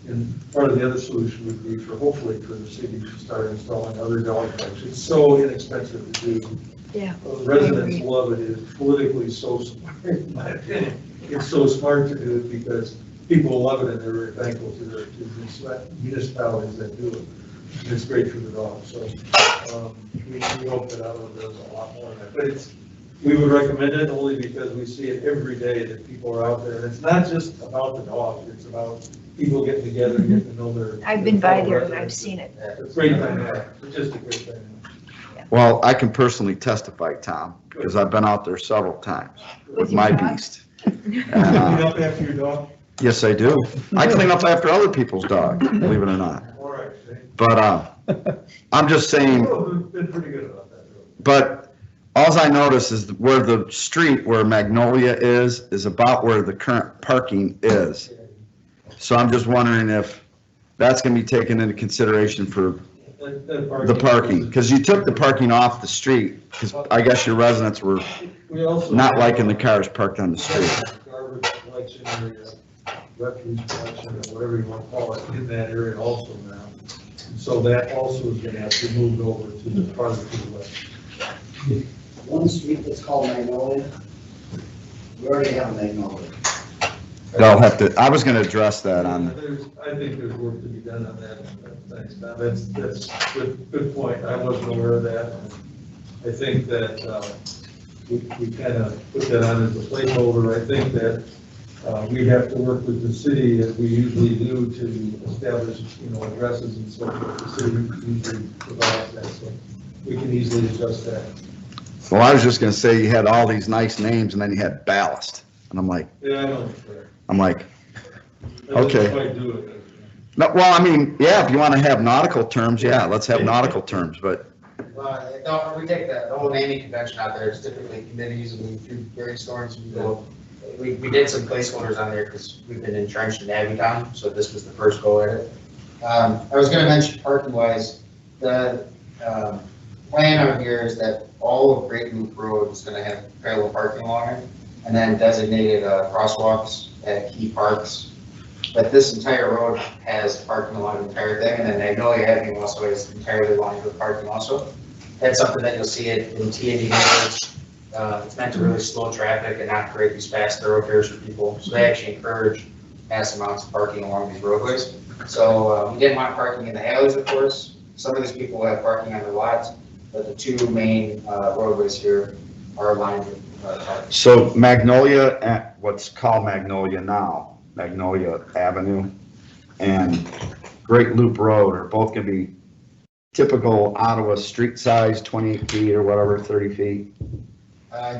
And part of the other solution would be hopefully for the city to start installing other dog parks. It's so inexpensive to do. Yeah. Residents love it. It's politically so smart, in my opinion. It's so smart to do it because people love it and they're very thankful to the municipalities that do it. And it's great for the dogs. So we hope that Ottawa does a lot more of that. But we would recommend it only because we see it every day that people are out there. And it's not just about the dogs. It's about people getting together and getting to know their. I've been by there and I've seen it. It's a great thing. It's just a great thing. Well, I can personally testify, Tom, because I've been out there several times with my beast. Clean up after your dog? Yes, I do. I clean up after other people's dog, believe it or not. All right. But I'm just saying, We've been pretty good about that. Really. but all I notice is where the street where Magnolia is about where the current parking is. So I'm just wondering if that's going to be taken into consideration for the parking, because you took the parking off the street, because I guess your residents were We also not liking the cars parked on the street. Garbage collection area, refuse collection, or whatever you want to call it, in that area also now. And so that also is going to have to be moved over to the farther to the west. One street that's called Magnolia, we already have a Magnolia. They'll have to, I was going to address that on, I think there's work to be done on that. Thanks, Tom. That's good point. I wasn't aware of that. I think that we kind of put that on as a placeholder. I think that we'd have to work with the city, as we usually do, to establish, addresses and so forth. The city usually provides that, so we can easily adjust that. well, I was just going to say you had all these nice names and then you had Ballast. And I'm like, Yeah, I know. okay. That doesn't quite do it. No, well, I mean, yeah, if you want to have nautical terms, yeah, let's have nautical terms, but Well, we take the whole naming convention out there, it's typically committees and we do brainstorms, we did some placeholders on there because we've been entrenched in Abbytown, so this was the first go at it. I was gonna mention parking wise, the, plan out here is that all of Great Loop Road is gonna have parallel parking along it, and then designated, crosswalks at key parks. But this entire road has parking along the entire thing, and then Magnolia Avenue also is entirely lined with parking also. That's something that you'll see it in T&D neighborhoods. It's meant to really slow traffic and not create these fast thoroughfares for people. So they actually encourage mass amounts of parking along these roadways. So we didn't want parking in the alleys, of course. Some of these people have parking on their lots, but the two main roadways here are lined with parking. So Magnolia, at what's called Magnolia now, Magnolia Avenue and Great Loop Road are both gonna be typical Ottawa street size, 28 feet or whatever, 30 feet.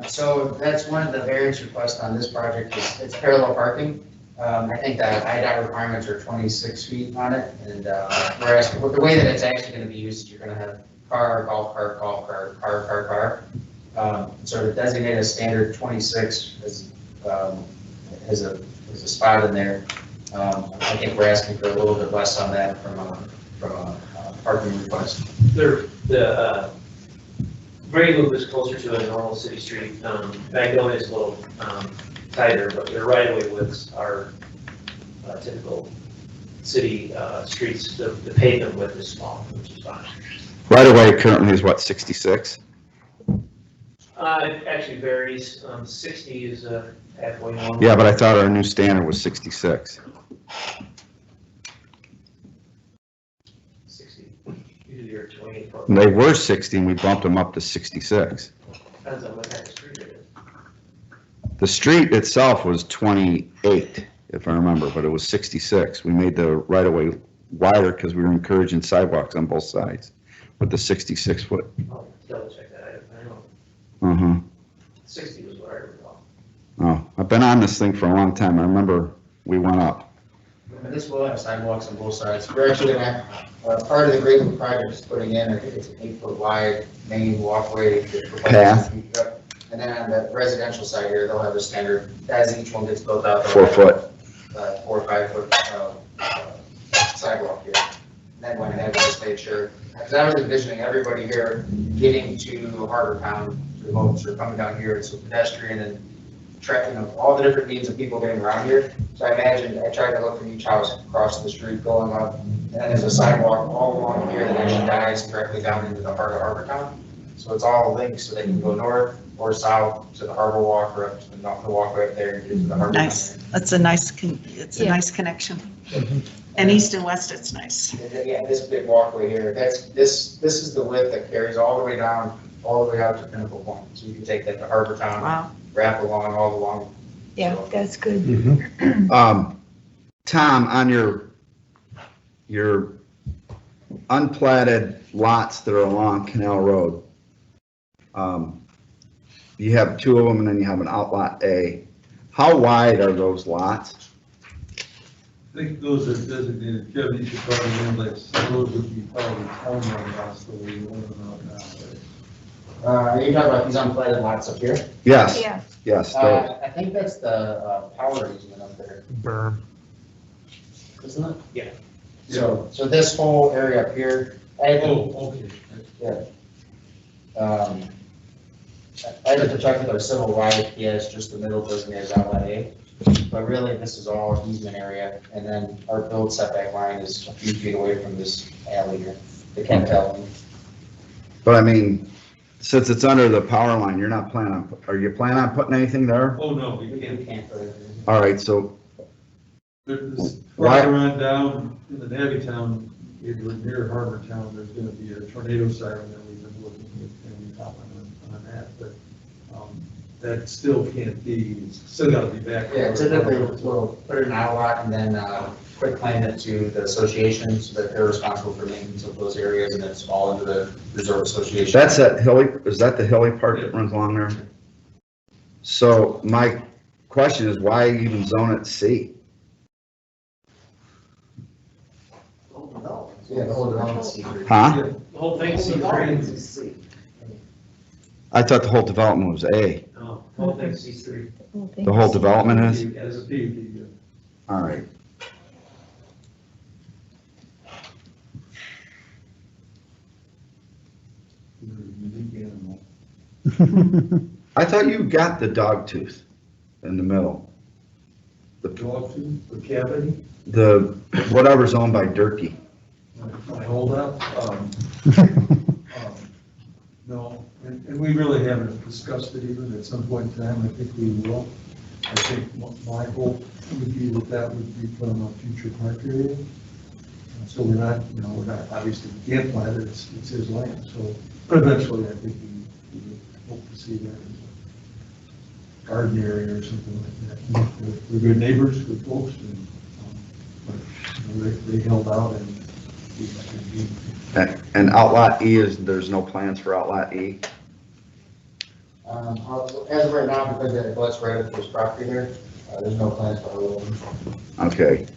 So that's one of the variance requests on this project, is it's parallel parking. I think that IDOT requirements are 26 feet on it, and whereas the way that it's actually gonna be used, you're gonna have car, golf cart, car. So to designate a standard 26 as a spot in there, I think we're asking for a little bit less on that from a parking request. The Great Loop is closer to a normal city street. Magnolia is a little tighter, but their right-of-way widths are typical city streets. The pavement width is small, which is fine. Right away currently is what, 66? It actually varies. 60 is halfway normal. Yeah, but I thought our new standard was 66. 60. Usually you're 28 foot. They were 60 and we bumped them up to 66. Depends on what type of street it is. The street itself was 28, if I remember, but it was 66. We made the right-of-way wider because we were encouraging sidewalks on both sides with the 66 foot. I'll double check that. I don't know. 60 was what I recall. Oh, I've been on this thing for a long time. I remember we went up. And this will have sidewalks on both sides. We're actually gonna have, part of the Great Loop project is putting in, I think it's an 8-foot wide main walkway. Path. And then on the residential side here, they'll have a standard, as each one gets built out. 4 foot. 4 or 5 foot sidewalk here. And then went ahead and just made sure, because I was envisioning everybody here getting to Harbor Town, the boats are coming down here, it's so pedestrian and tracking of all the different means of people getting around here. So I imagined, I tried to look from each house across the street going up, and then there's a sidewalk all along here that actually dives directly down into the heart of Harbor Town. So it's all linked so they can go north or south to the Harbor Walk or up to the walkway up there and get to the Harbor. Nice. That's a nice, it's a nice connection. And east and west, it's nice. Yeah, this big walkway here, this is the width that carries all the way down, all the way out to Pinnacle Point. So you can take that to Harbor Town, Wow. wrap along, all along. Yeah, that's good. Tom, on your unplatted lots that are along Canal Road, you have 2 of them and then you have an outlot A. How wide are those lots? I think those are designated, Kevin, you should probably know that some of those would be probably town lots, the way you want them out now. Are you talking about these unplanted lots up here? Yes, Yeah. yes. those. I think that's the power easement up there, Berm. isn't it? Yeah. So this whole area up here, I Okay. had to check with our civil right, yes, just the middle designated as outlet A. But really, this is all easement area, and then our build setback line is a few feet away from this alley here, the Kent. But I mean, since it's under the power line, you're not planning on, are you planning on putting anything there? Oh, no, we You can't. can't put it in. All right, so There's, Why- further on down in the Navytown, near Harbor Town, there's gonna be a tornado siren that we've been looking at, and we comment on that, but, that still can't be, it's still gotta be back. Yeah, typically we'll put it in outlot and then quick claim it to the association so that they're responsible for maintenance of those areas, and it's all under the resort association. that's that hilly, is that the hilly part that runs along there? So my question is, why even zone it C? Yeah, the whole development secret. Huh? The whole thing's C3. I thought the whole development was A. No, the whole thing's C3. The whole development is? As a PUD, yeah. All right. You're a unique animal. I thought you got the dog tooth in the middle. The dog tooth, the cavity, The, whatever's owned by Durkee. I hold up. No, and we really haven't discussed it even. At some point in time, I think we will. I think my hope would be that would be put on a future park area. So we're not, obviously, we can't plant it, it's his land, so, but eventually, I think we would hope to see that as a garden area or something like that. We're good neighbors, good folks, and, but, they held out and we. And Outlot E is, there's no plans for Outlot E? As of right now, because it butts right up to his property here, there's no plans for a Okay.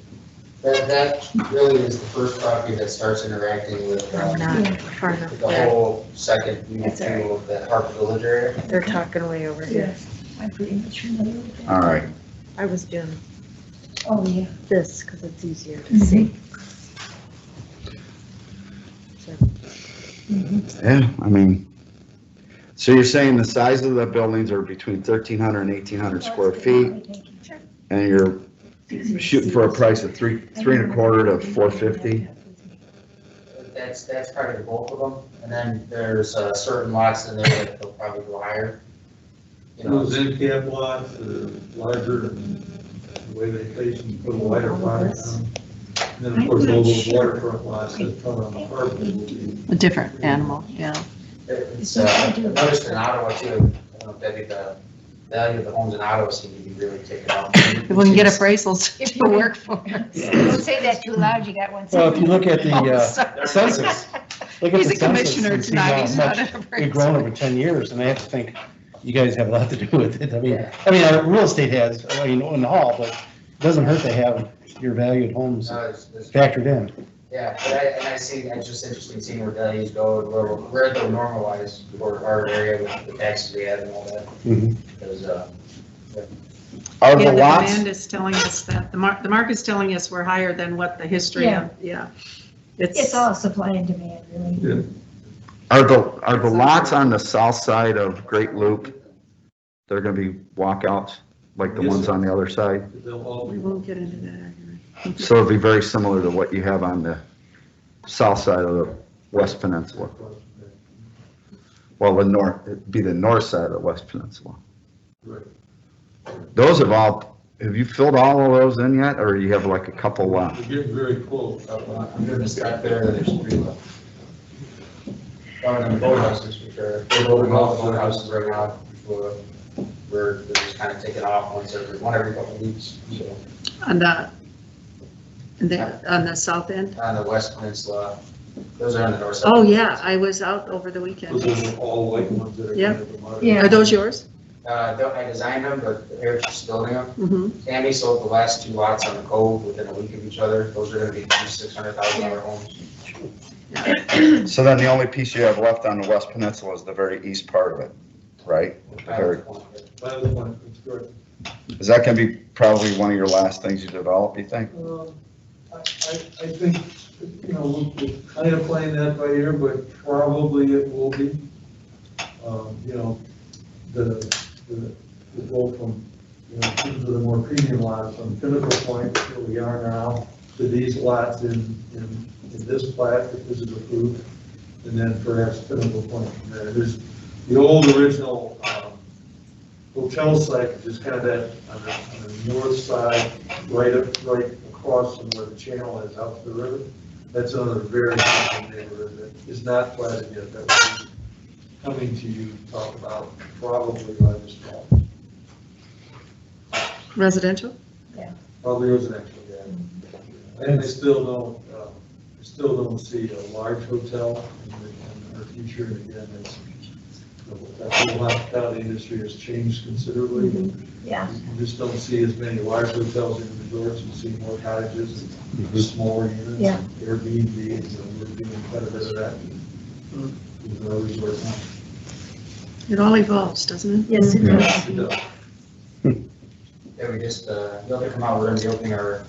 That really is the first property that starts interacting with No, we're not far enough the back. whole second unit That's all right. two of that Harper Village area. They're talking way over here. I'm pretty much familiar with that. All right. I was doing Oh, yeah. this because it's easier to see. So, Yeah, I mean, so you're saying the size of the buildings are between 1,300 and 1,800 square feet, and you're shooting for a price of three and a quarter to 450? That's part of the bulk of them, and then there's certain lots in there that they'll probably go higher. You know, Those end cap lots are larger and the way they face and put a wider product on. And then, of course, all those waterfront lots that come on the harbor will be. A different animal, yeah. It's, I noticed in Ottawa too, I don't know, Debbie, the value of the homes in Ottawa seem to be really taking off. If we can get appraisals If to you- work for us. Don't say that too loud, you got one. Well, if you look at Oh, the sorry. census, look at He's the a census commissioner and see tonight, how he's not much an we've grown appraiser. over 10 years, and I have to think, you guys have a lot to do with it. I mean, our real estate has, in the hall, but it doesn't hurt to have your valued homes It's- factored in. Yeah, but it's just interesting seeing where values go, where they'll normalize for our area with the taxes we have and all that. Mhm. Because, Are Yeah, the the lots, demand is telling us that, the market's telling us we're higher than what the history of, yeah. It's all supply and demand, really. are the lots on the south side of Great Loop, they're gonna be walkouts, like the Yes, ones sir. on the other side? They'll all We be. won't get into that argument. So it'll be very similar to what you have on the south side of the West Peninsula. Well, it'd be the north side of the West Peninsula. Right. Those have you filled all of those in yet, or you have like a couple left? We're getting very close. I'm gonna start there, there's 3 left. And the boathouses, for sure. We're building all the boathouses right now, they're just kind of taking off one every couple of weeks, so. On the south end? On the West Peninsula, those are on the north side. Oh, yeah, I was out over the weekend. Those are all white ones that are. Yeah. kind of the modern- Yeah. Are those yours? I designed them, but Eric's just building them. Mm-hmm. Tammy sold the last 2 lots on the Cove within a week of each other. Those are gonna be $600,000 homes. So then the only piece you have left on the West Peninsula is the very east part of it, right? Very- By the point, that's correct. Is that gonna be probably one of your last things you develop, you think? I think, we're kind of playing that by ear, but probably it will be. The go from, some of the more premium lots from Pinnacle Point, where we are now, to these lots in this plat, if this is approved, and then perhaps Pinnacle Point from there. There's the old original hotel site, which is kind of that on the north side, right across from where the channel is out to the river. That's another very beautiful neighborhood that is not platted yet, that will be coming to you to talk about probably by this fall. Residential? Probably residential, yeah. And I still don't see a large hotel in our future, and again, that whole hospitality industry has changed considerably. Yeah. You just don't see as many large hotels in resorts, you see more cottages and smaller units, Yeah. and Airbnb, and we're doing quite a bit of that. There's no resort now. It all evolves, doesn't it? Yes, it Yeah, does. it does. Yeah, we just, they'll come out, we're gonna be opening our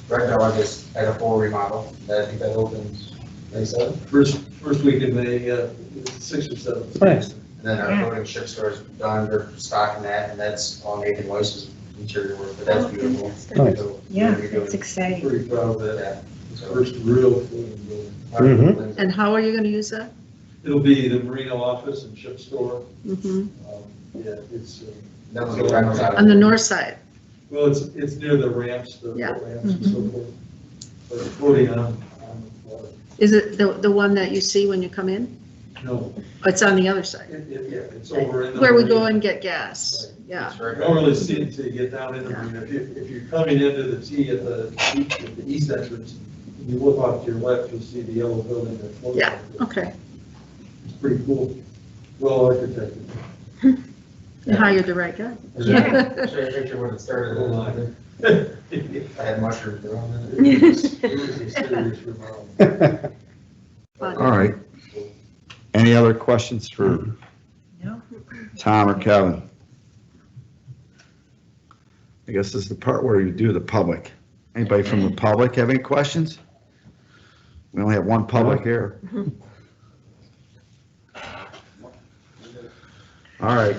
Red Dog is at a full remodel. I think that opens May 7th. First week in May, 6th or 7th. Nice. And then our floating ship store is done, they're stocking that, and that's all Nathan Weiss's interior work, but that's beautiful. Nice. So, Yeah, we're doing- it's exciting. Pretty proud of that. Yeah. It's So, first real building. Mhm. And how are you going to use that? It'll be the Marino office and ship store. Mhm. Yeah, it's, That was the rentals out. On the north side? well, it's near the ramps, the Yeah. ramps and so forth. But it's floating on the water. Is it the one that you see when you come in? No, It's on the other side, yeah, it's over in the. where we marina. go and get gas. Yeah. It's very You don't really see it until you get down in the marina. If you're coming into the T at the east entrance, and you look off to your left, you'll see the yellow building that floats. Yeah, out there. okay. It's pretty cool, well architected. You hired the right guy. Show you a picture when it started. Hold on. I had mushrooms growing in It was a serious remodel. All right. Any other questions for No. Tom or Kevin? I guess this is the part where you do the public. Anybody from the public have any questions? We only have one public here. All right.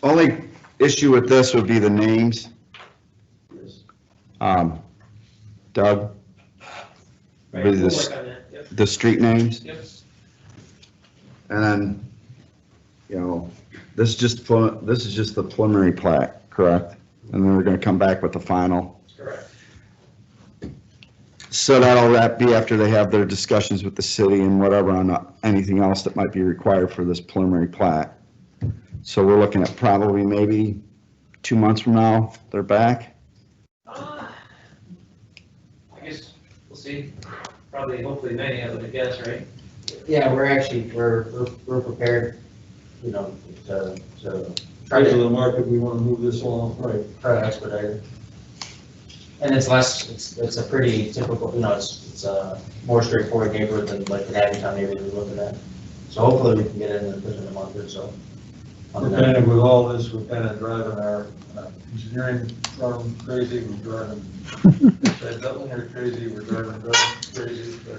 Only issue with this would be the names. Doug, Right, With we'll this- work on that, yep. the street names, Yep. and then, this is just the preliminary plat, correct? And then we're gonna come back with the final. Correct. So that'll be after they have their discussions with the city and whatever on anything else that might be required for this preliminary plat. So we're looking at probably maybe 2 months from now, they're back. I guess, we'll see, probably, hopefully May, I would guess, right? Yeah, we're prepared, to try Right to to the market, we want to move this along, right? try to expedite it. And it's a pretty typical, it's a more straightforward neighborhood than like the Abington neighborhood we're looking at. So hopefully we can get in within a month or so. We're kind of, with all this, we're kind of driving our engineering firm crazy, we're driving, Dublin crazy, we're driving Dublin crazy, but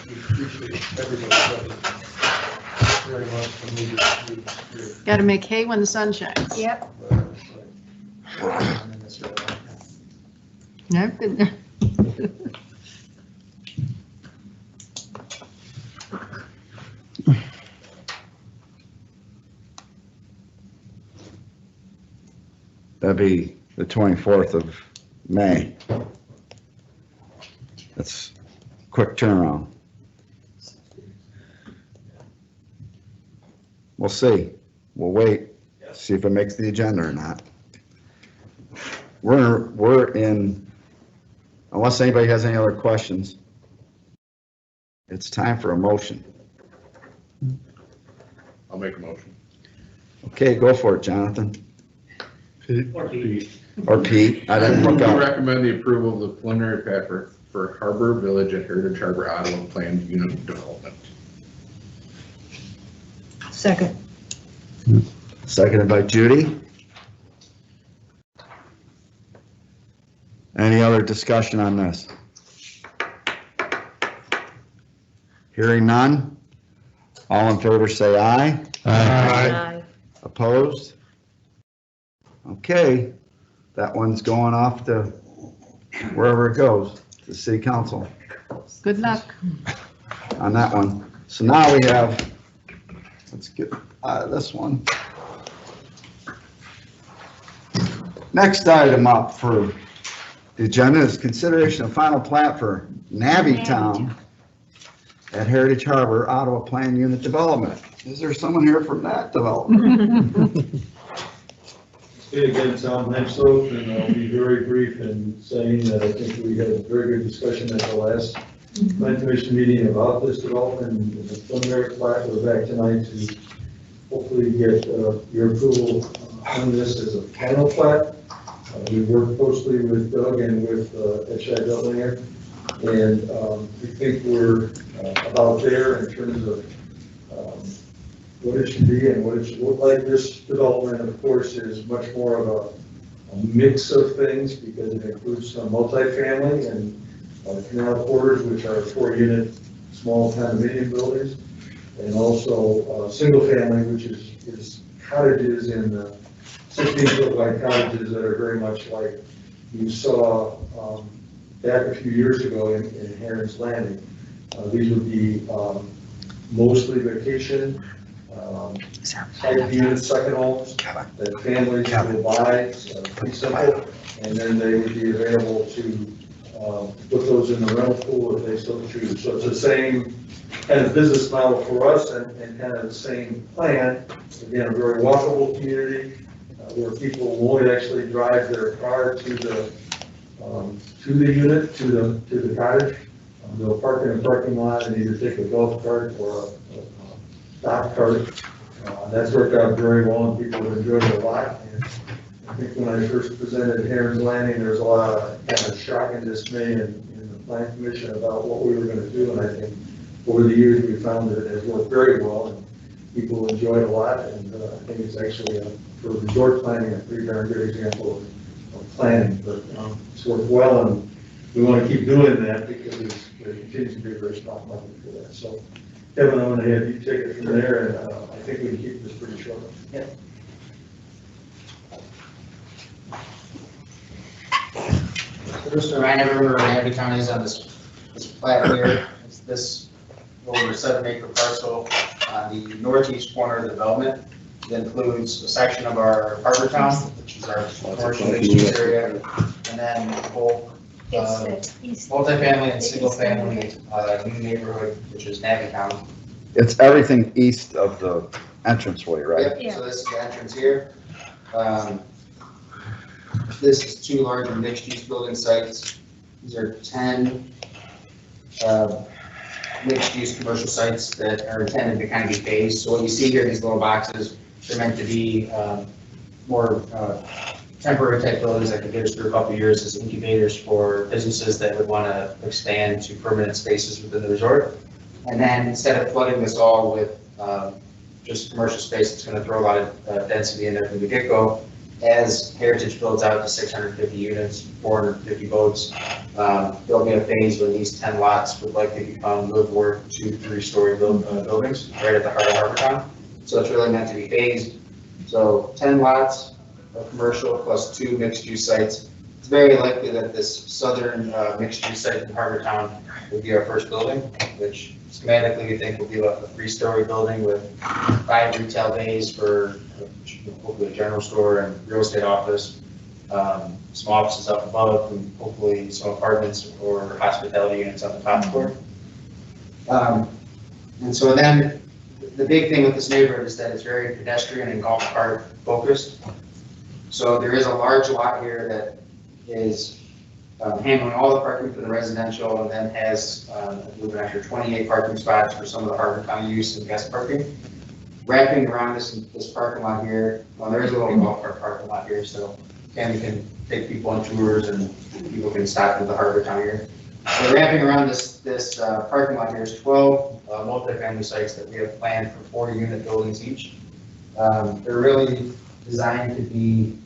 we appreciate everybody's effort very much to move this through. Got to make hay when the sun shines. Yep. I've been there. That'd be the 24th of May. That's a quick turnaround. We'll see. We'll wait, see if it makes the agenda or not. We're in, unless anybody has any other questions, it's time for a motion. I'll make a motion. Okay, go for it, Jonathan. Or Pete. Or Pete, I didn't look We up. recommend the approval of the preliminary plat for Harbor Village and Heritage Harbor Ottawa planned unit development. Second. Seconded by Judy. Any other discussion on this? Hearing none. All in favor, say aye. Aye. Opposed? Okay, that one's going off to wherever it goes, to city council Good luck. on that one. So now we have, let's get this one. Next item up for the agenda is consideration of final plat for Navy Town at Heritage Harbor, Ottawa Plan Unit Development. Is there someone here from that development? Okay, again, Tom Henslow, and I'll be very brief in saying that I think we had a very good discussion at the last plan commission meeting about this development and the preliminary plat. We're back tonight to hopefully get your approval on this as a final plat. We worked closely with Doug and with H.I. Dublinger And we think we're about there in terms of what it should be and what it should look like. This development, of course, is much more of a mix of things because it includes some multifamily and canal quarters, which are 4-unit small condominium buildings, and also single family, which is cottages in 16-foot wide cottages that are very much like you saw back a few years ago in Heron's Landing. These would be mostly vacation type units, second homes that families will buy, pretty simple, and then they would be available to put those in the rental pool if they so choose. So it's the same kind of business model for us and kind of the same plan. Again, a very walkable community where people won't actually drive their car to the unit, to the cottage. They'll park in a parking lot and either take a golf cart or a dock cart. That's worked out very well and people have enjoyed it a lot. And I think when I first presented Heron's Landing, there was a lot of kind of shock and dismay in the plan commission about what we were going to do. And I think over the years we found that it has worked very well and people enjoy it a lot. And I think it's actually, for resort planning, a pretty darn good example of planning. But it's worked well and we want to keep doing that because there continues to be a very strong market for that. So Kevin, I'm going to have you take it from there, and I think we can keep this pretty short. Yeah. So just to remind everyone where Ramsey County is on this plat here. It's this over 7-acre parcel on the northeast corner of the development. It includes a section of our Harbor Town, which is our commercial mixed-use area, and then both multifamily and single-family new neighborhood, which is Navy Town. It's everything east of the entranceway, right? Yep, so this is the entrance here. This is 2 larger mixed-use building sites. These are 10 mixed-use commercial sites that are intended to kind of be phased. So what you see here, these little boxes, they're meant to be more temporary type buildings that could get us through a couple of years as incubators for businesses that would want to expand to permanent spaces within the resort. And then instead of flooding this all with just commercial space, it's going to throw a lot of density in there from the get-go. As Heritage builds out to 650 units, 450 boats, there'll be a phase where these 10 lots would likely become live-work 2-3-story buildings right at the heart of Harbor Town. So it's really meant to be phased. So 10 lots of commercial plus 2 mixed-use sites. It's very likely that this southern mixed-use site in Harbor Town would be our first building, which schematically we think will be like a 3-story building with 5 retail bays for hopefully a general store and real estate office, some offices up above, and hopefully some apartments or hospitality units on the top floor. And so then the big thing with this neighborhood is that it's very pedestrian and golf cart focused. So there is a large lot here that is handling all the parking for the residential and then has, I believe, an extra 28 parking spots for some of the Harbor County use and guest parking. Wrapping around this parking lot here, well, there is a little golf cart parking lot here, so Tammy can take people on tours and people can stop at the Harbor Town here. So wrapping around this parking lot here is 12 multifamily sites that we have planned for 40-unit buildings each. They're really designed to be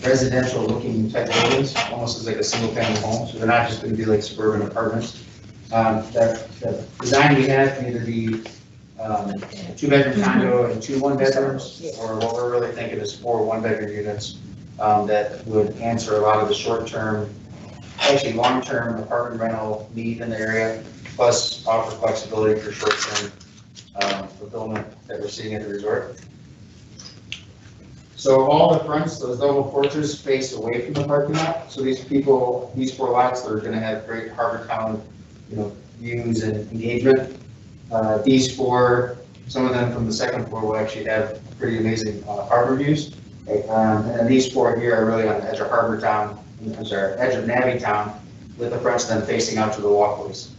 residential looking type buildings, almost as like a single family home. So they're not just going to be like suburban apartments. The design we have can either be a 2-bedroom condo and 2 1-bedrooms, or what we're really thinking is 4 1-bedroom units that would answer a lot of the short-term, actually long-term apartment rental need in the area, plus offer flexibility for short-term fulfillment that we're seeing at the resort. So all the fronts, those double porches face away from the parking lot. So these 4 lots, they're going to have great Harbor Town, views and engagement. These 4, some of them from the second floor will actually have pretty amazing harbor views. And then these 4 here are really on the edge of Harbor Town, edge of Navy Town, with the fronts then facing out to the walkways.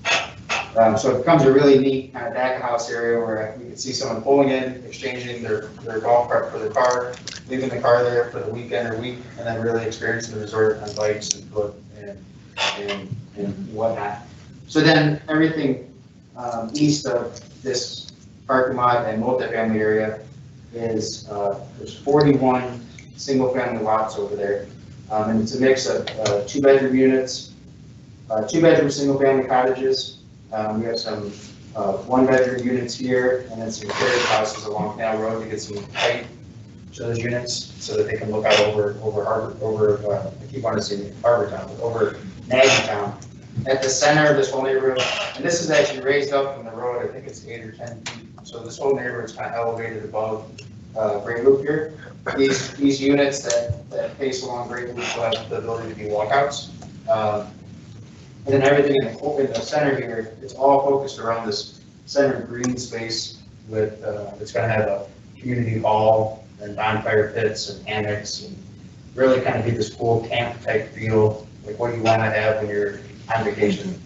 So it becomes a really neat kind of back of house area where you can see someone pulling in, exchanging their golf cart for their car, leaving the car there for the weekend or week, and then really experiencing the resort on bikes and foot and whatnot. So then everything east of this parking lot and multifamily area is, there's 41 single-family lots over there. And it's a mix of 2-bedroom units, 2-bedroom single-family cottages. We have some 1-bedroom units here, and then some carriage houses along Canal Road to get some height to those units so that they can look out over Harbor, I keep wanting to say Harbor Town, but over Nagy Town. At the center of this whole neighborhood, and this is actually raised up from the road, I think it's 8 or 10 feet. So this whole neighborhood is kind of elevated above Great Loop here. These units that face along Great Loop will have the ability to be walkouts. And then everything in the center here, it's all focused around this center green space with, it's gonna have a community hall and bonfire pits and hammocks and really kind of give this cool camp type feel, like what you wanna have when you're on vacation.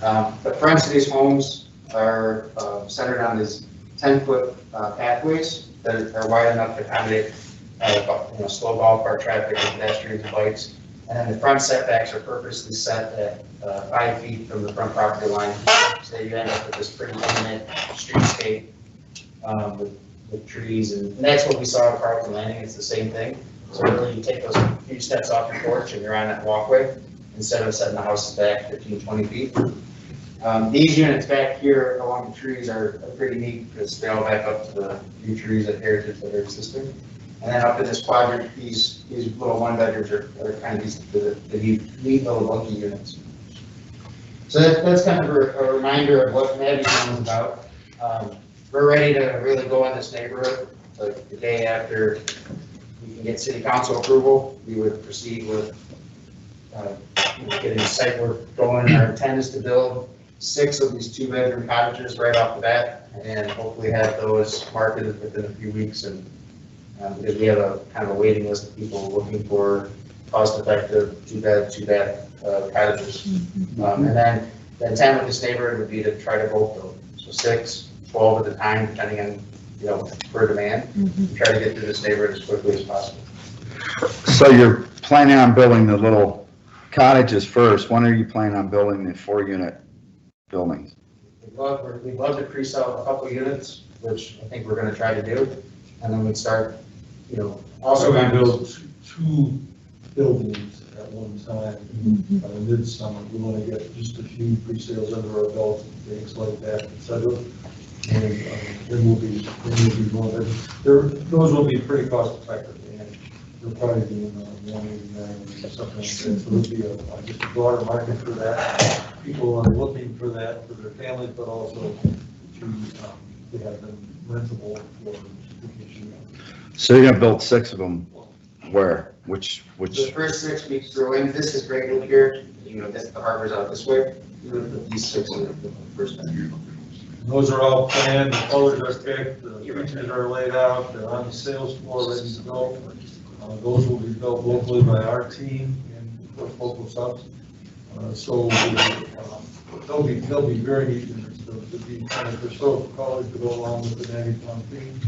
The fronts of these homes are centered on these 10-foot pathways that are wide enough to accommodate slow golf cart traffic and pedestrians and bikes. And then the front setbacks are purposely set at 5 feet from the front property line, so you end up with this pretty intimate streetscape with trees, and that's what we saw at Parkland Landing. It's the same thing. So really, you take those few steps off your porch and you're on that walkway instead of setting the houses back 15, 20 feet. These units back here along the trees are pretty neat because they all back up to the few trees at Heritage that are existing. And then up in this quadrant, these little 1-bedrooms are kind of the neat little bunky units. So that's kind of a reminder of what Nagy Town is about. We're ready to really go in this neighborhood. Like the day after we can get city council approval, we would proceed with getting the site work going. Our intent is to build 6 of these 2-bedroom cottages right off the bat, and hopefully have those marketed within a few weeks. And because we have a kind of a waiting list of people looking for cost-effective 2-bed cottages. And then the intent with this neighborhood would be to try to both build, so 6, 12 at a time, depending on per demand. And try to get through this neighborhood as quickly as possible. So you're planning on building the little cottages first. When are you planning on building the 4-unit buildings? We'd love to pre-sell a couple units, which I think we're going to try to do, and then we'd start, also we build 2 buildings at one time, midsummer. We want to get just a few pre-sales under our belt, things like that, et cetera. And then we'll be more, those will be pretty cost effective. And they'll probably be in 189 or something like that. So there'll be just a broader market for that. People are looking for that for their families, but also to have them rentable for vacation. So you're gonna build 6 of them. Where? Which? The first 6 weeks go in. This is Great Loop here. The harbor's out this way. We would put these 6 in the first time. Those are all planned, the colors are picked, the features are laid out, they're on the sales floor, ready to go. Those will be built locally by our team and of course local subs. So they'll be very neat units. They'll be kind of historical colors to go along with the Nagy Town theme.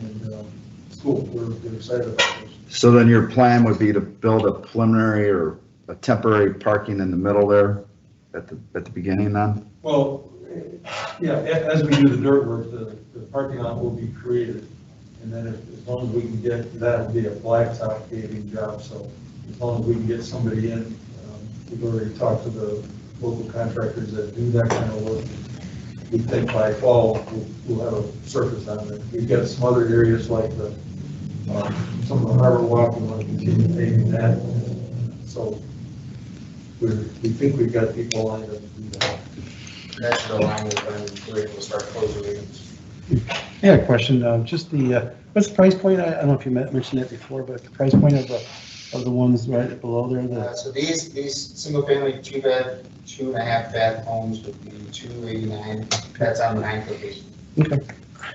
And it's cool. We're excited about this. So then your plan would be to build a preliminary or a temporary parking in the middle there at the beginning then? Well, yeah, as we do the dirt work, the parking lot will be created. And then as long as we can get, that'll be a blacktop paving job. So as long as we can get somebody in, we've already talked to the local contractors that do that kind of work. We think by fall, we'll have a surface on it. We've got some other areas like some of the harbor walk, we want to continue paving that. So we think we've got people lined up to do that. That's the line with when we're able to start closing meetings. Yeah, question, just what's the price point? I don't know if you mentioned that before, but the price point of the ones right below there? So these single family 2-bed, 2.5 bath homes would be $289. That's on the 9th location. Okay.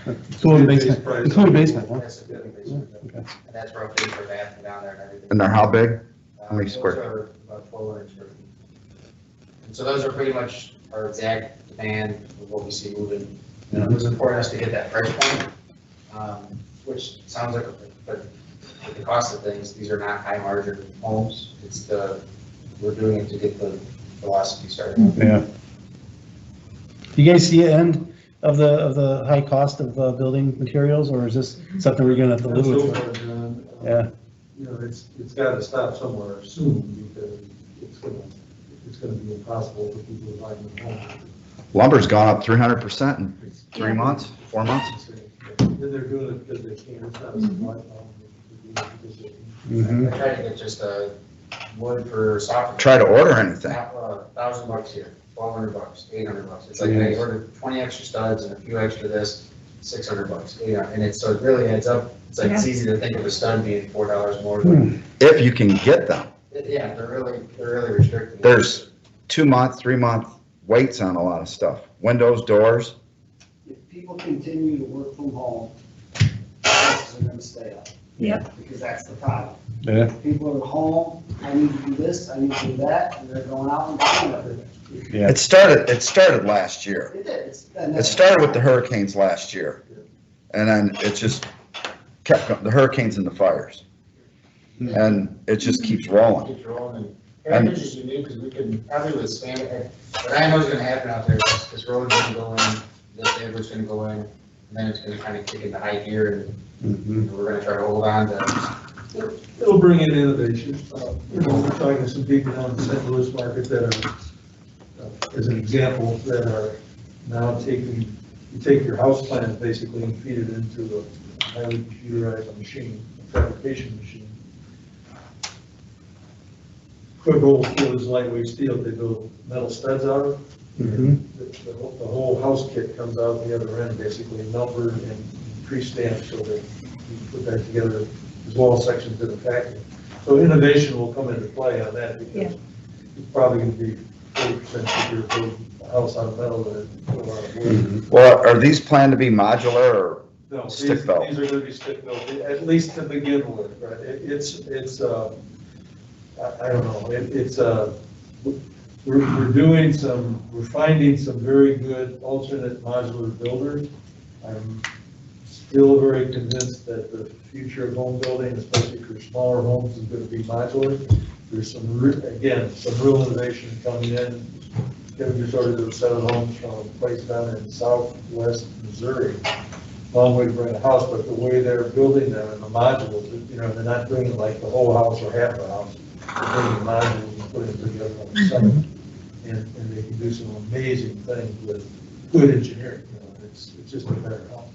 Including basement, including basement, huh? That's including basement. Okay. And that's roughly per bath down there and everything. And they're how big? How many square? Those are about 1,200 square feet. And so those are pretty much our exact demand of what we see moving. You know, it was important us to get that price point, which sounds like, but with the cost of things, these are not high margin homes. We're doing it to get the velocity started. Yeah. Do you guys see an end of the high cost of building materials, or is this something we're gonna have to live So with? far, John, Yeah. You know, it's gotta stop somewhere soon, because it's gonna be impossible for people to buy new homes. Lumber's gone up 300% in 3 months, 4 months. And they're doing it because they can, it's not a supply problem. Mhm. I tried to get just a wood for software. Try to order anything. $1,000 here, $1,200, $800. It's like I ordered 20 extra studs and a few extra this, $600, and it's, so it really adds up. It's like, it's easy to think of a stud being $4 more. If you can get them. Yeah, they're really restricted. There's 2 month, 3 month waits on a lot of stuff. Windows, doors. If people continue to work from home, prices are gonna stay up. Yep. Because that's the problem. Yeah. People are at home, I need to do this, I need to do that, and they're going out and buying everything. Yeah. It started last year. It did. It started with the hurricanes last year. And then it just kept, the hurricanes and the fires. And it just keeps rolling. Keeps rolling, and Heritage is unique because we can probably withstand it. What I know is gonna happen out there is this road's gonna go in, this neighbor's gonna go in, and then it's gonna kind of kick into high gear, and we're gonna try to hold on to. It'll bring in innovation. You know, we're talking to some people down in the St. Louis market that are, as an example, that are now taking, you take your house plan basically and feed it into a highly computerized machine, a fabrication machine. Quick roll steel is lightweight steel, they build metal studs out of. Mhm. The whole house kit comes out the other end, basically numbered and pre-stamped, so that you put that together as wall sections in the factory. So innovation will come into play on that, because it's probably gonna be 40% cheaper to build a house out of metal than a lot of wood. Well, are these planned to be modular or No, stick built? These are gonna be stick built, at least to begin with, right? I don't know, we're finding some very good alternate modular builders. I'm still very convinced that the future of home building, especially for smaller homes, is gonna be modular. There's some real innovation coming in. Kevin just ordered a set of homes from a place down in southwest Missouri. Long way to bring a house, but the way they're building them and the modules, you know, they're not bringing like the whole house or half the house. They're bringing modules and putting them together on the site. And they can do some amazing things with good engineering, you know, it's just a better house.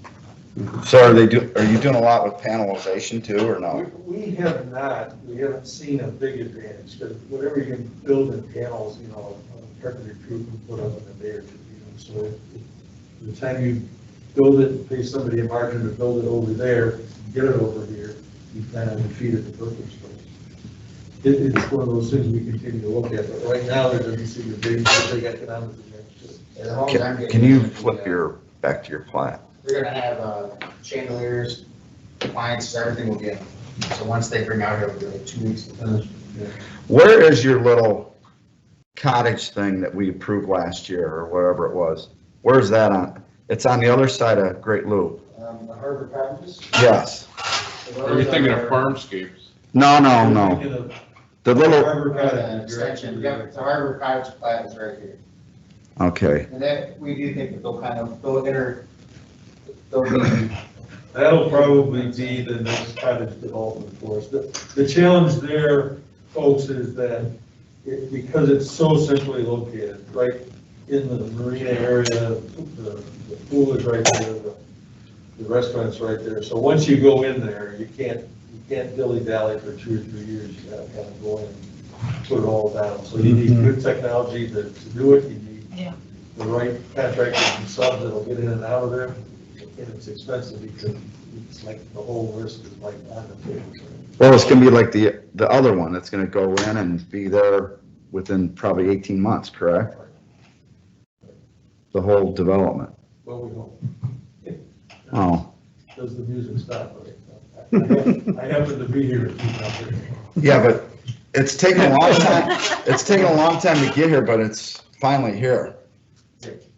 So are you doing a lot with panelization too, or no? We haven't seen a big advantage, because whatever you can build in panels, you know, carpentry crew can put up in a day or two, you know, so by the time you build it and pay somebody a margin to build it over there, get it over here, you kind of defeated the purpose. It's one of those things we continue to look at, but right now, there doesn't seem to be a big economic advantage. Can you flip back to your plat? They're gonna have chandeliers, appliances, everything will be in. So once they bring out here, it'll be like 2 weeks to finish. Where is your little cottage thing that we approved last year, or wherever it was? Where is that on? It's on the other side of Great Loop. The Harbor Cottages? Yes. Are you thinking of Farmscapes? No. The little, Extension, yeah, the Harbor Cottage plat is right here. okay. And that, we do think that they'll be. That'll probably be the next cottage development for us. The challenge there, folks, is that because it's so centrally located, right in the marina area, the pool is right there, the restaurant's right there. So once you go in there, you can't dilly-dally for 2 or 3 years. You gotta kind of go in and put it all down. So you need good technology to do it. You need the right contractors and subs that'll get in and out of there. And it's expensive because it's like the whole risk is like on the table. Well, it's gonna be like the other one that's gonna go in and be there within probably 18 months, correct? The whole development. Well, we hope. Oh. Does the music stop? I happen to be here. Yeah, but it's taken a long time. It's taken a long time to get here, but it's finally here.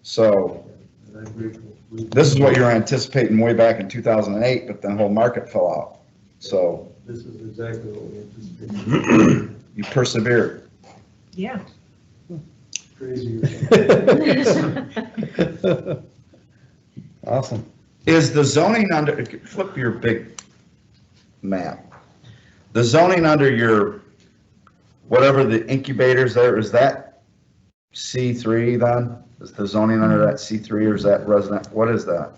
So And I'm grateful. this is what you're anticipating way back in 2008, but then the whole market fell out. So This is exactly what we anticipated. you persevered. Yeah. Crazy. Awesome. Is the zoning under, flip your big map. The zoning under your, whatever the incubators there, is that C3 then? Is the zoning under that C3 or is that resident, what is that?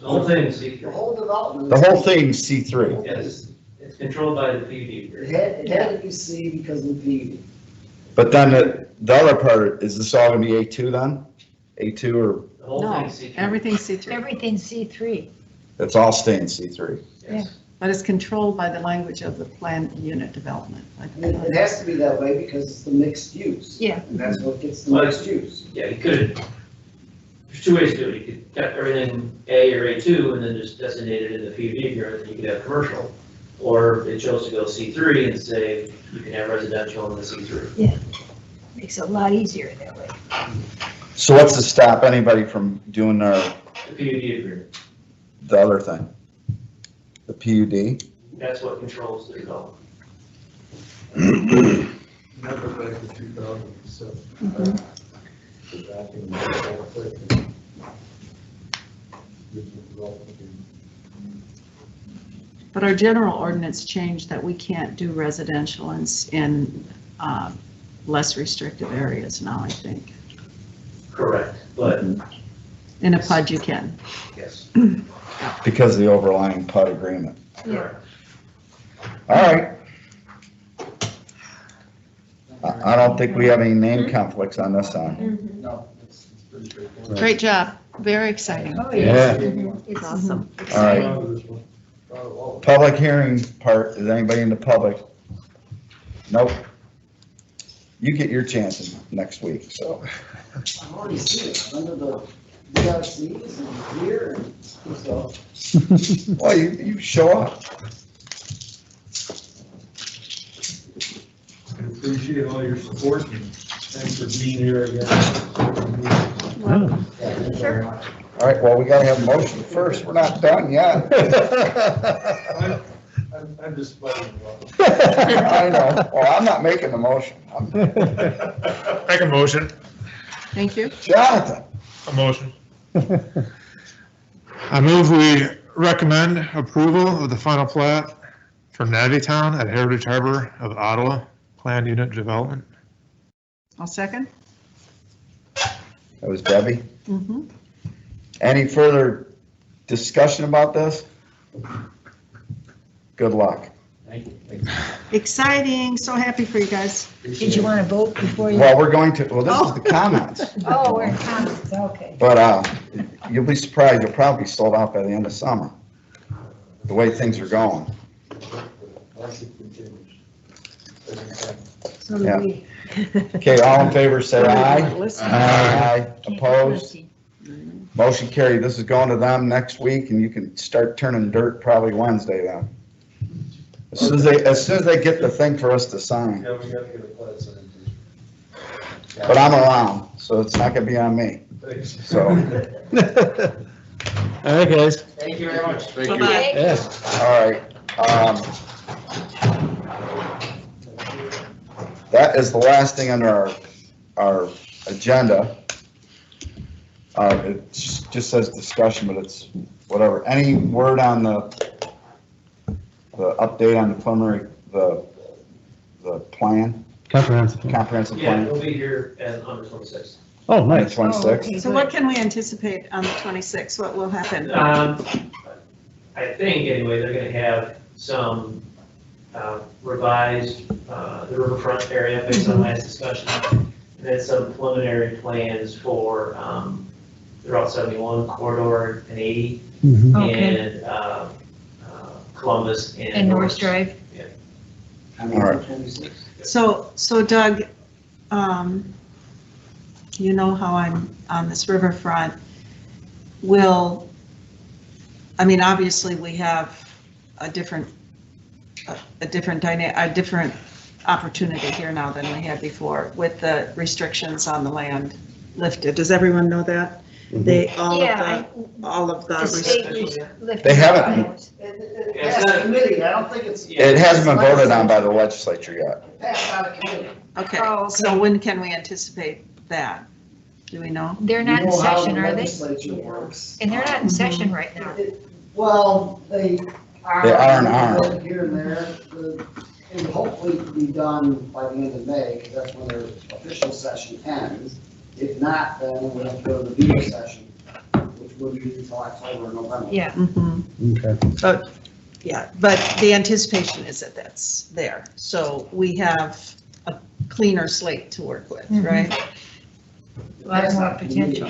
The whole thing, The whole development. The whole thing's C3. yes, it's controlled by the PUD. It had to be C because of the, But then the other part, is this all gonna be A2 then? A2 or, The whole No, thing's C3. everything's C3, Everything's C3. it's all staying C3? Yes. but it's controlled by the language of the planned unit development. it has to be that way because it's the mixed use. Yeah. And that's what gets the mixed use. Yeah, you could, there's two ways to do it. You could keep everything A or A2 and then just designate it in the PUD here, and then you could have commercial. Or it chose to go C3 and say you can have residential in the C3. Makes it a lot easier that way. So what's to stop anybody from doing The PUD agreement, the other thing? The PUD? that's what controls the development. Never back to 2007. Back in the whole thing. Original development. But our general ordinance changed that we can't do residential in less restrictive areas now, I think. Correct, but In a PUD you can. yes. Because of the overlying PUD agreement. Correct. All right. I don't think we have any name conflicts on this one. No, it's pretty straightforward. Great job, very exciting. Oh, Yeah. It's Awesome. All right. Proud of this one. Proud of all of it. Public hearing part, is anybody in the public? Nope. You get your chance next week, so. I've already seen it, under the VRCs and here, and so. Well, you show up. I appreciate all your support and thanks for being here again. Thank you very much. All right, well, we gotta have a motion first. We're not done yet. I'm just fighting. I know. Well, I'm not making the motion. Make a motion. Thank you. Jonathan. A motion. I move we recommend approval of the final plat for Navytown at Heritage Harbor of Ottawa, planned unit development. I'll second. That was Debbie. Mhm. Any further discussion about this? Good luck. Thank you. Exciting, so happy for you guys. Did you want to vote before you? Well, we're going to, well, this is the comments. Oh, we're in comments, okay. But you'll be surprised, you'll probably be sold out by the end of summer, the way things are going. So do Yeah. we. Okay, all in favor, say aye. Listen. Aye. Opposed? Motion carried. This is going to them next week, and you can start turning dirt probably Wednesday then. As soon as they get the thing for us to sign. Yeah, we gotta get a plat signed. But I'm around, so it's not gonna be on me, Thanks. so. All right, guys. Thank you very much. Thank you. Bye-bye. Yeah. All right. That is the last thing under our agenda. It just says discussion, but it's whatever. Any word on the update on the preliminary, the plan, Comprehensive. comprehensive Yeah, plan? we'll be here on the 26th. Oh, On the nice. 26th? So what can we anticipate on the 26th? What will happen? I think, anyway, they're gonna have some revised, the riverfront area based on last discussion, and then some preliminary plans for the Route 71 corridor and 80, Okay. and Columbus and. And North Drive? I mean, All right. 26. So Doug, you know how I'm on this riverfront. Obviously, we have a different opportunity here now than we had before with the restrictions on the land lifted. Does everyone know that? They, all Yeah, of The the, state was lifting. They haven't. It passed committee, I don't think it's. It hasn't been voted on by the legislature yet. It passed out of committee. okay, Oh, okay. so when can we anticipate that? Do we know? They're not You in know how session, the are they? legislature works. And they're not in session right now. Well, they are. They are and aren't. Here and there, and hopefully to be done by the end of May, because that's when their official session ends. If not, then we have to go to the veto session, which will be until October or November. Yeah. Mm-hmm. Okay. But the anticipation is that that's there. So we have a cleaner slate to work with, Mhm. right? A lot more potential.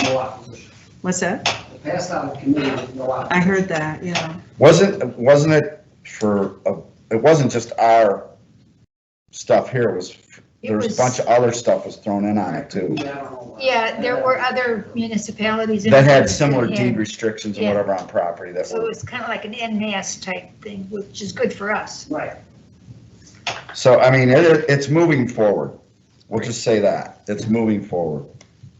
No opposition. What's that? It passed out of committee with no opposition. I heard that, yeah. Wasn't it it wasn't just our stuff here, it was, there was a bunch of other stuff was thrown in on it too. Yeah, I don't know. Yeah, there were other municipalities. in That there had similar that deed had- restrictions and Yeah. whatever on property that So were. it's kind of like an en masse type thing, which is good for us. Right. So, I mean, it's moving forward. We'll just say that, it's moving forward.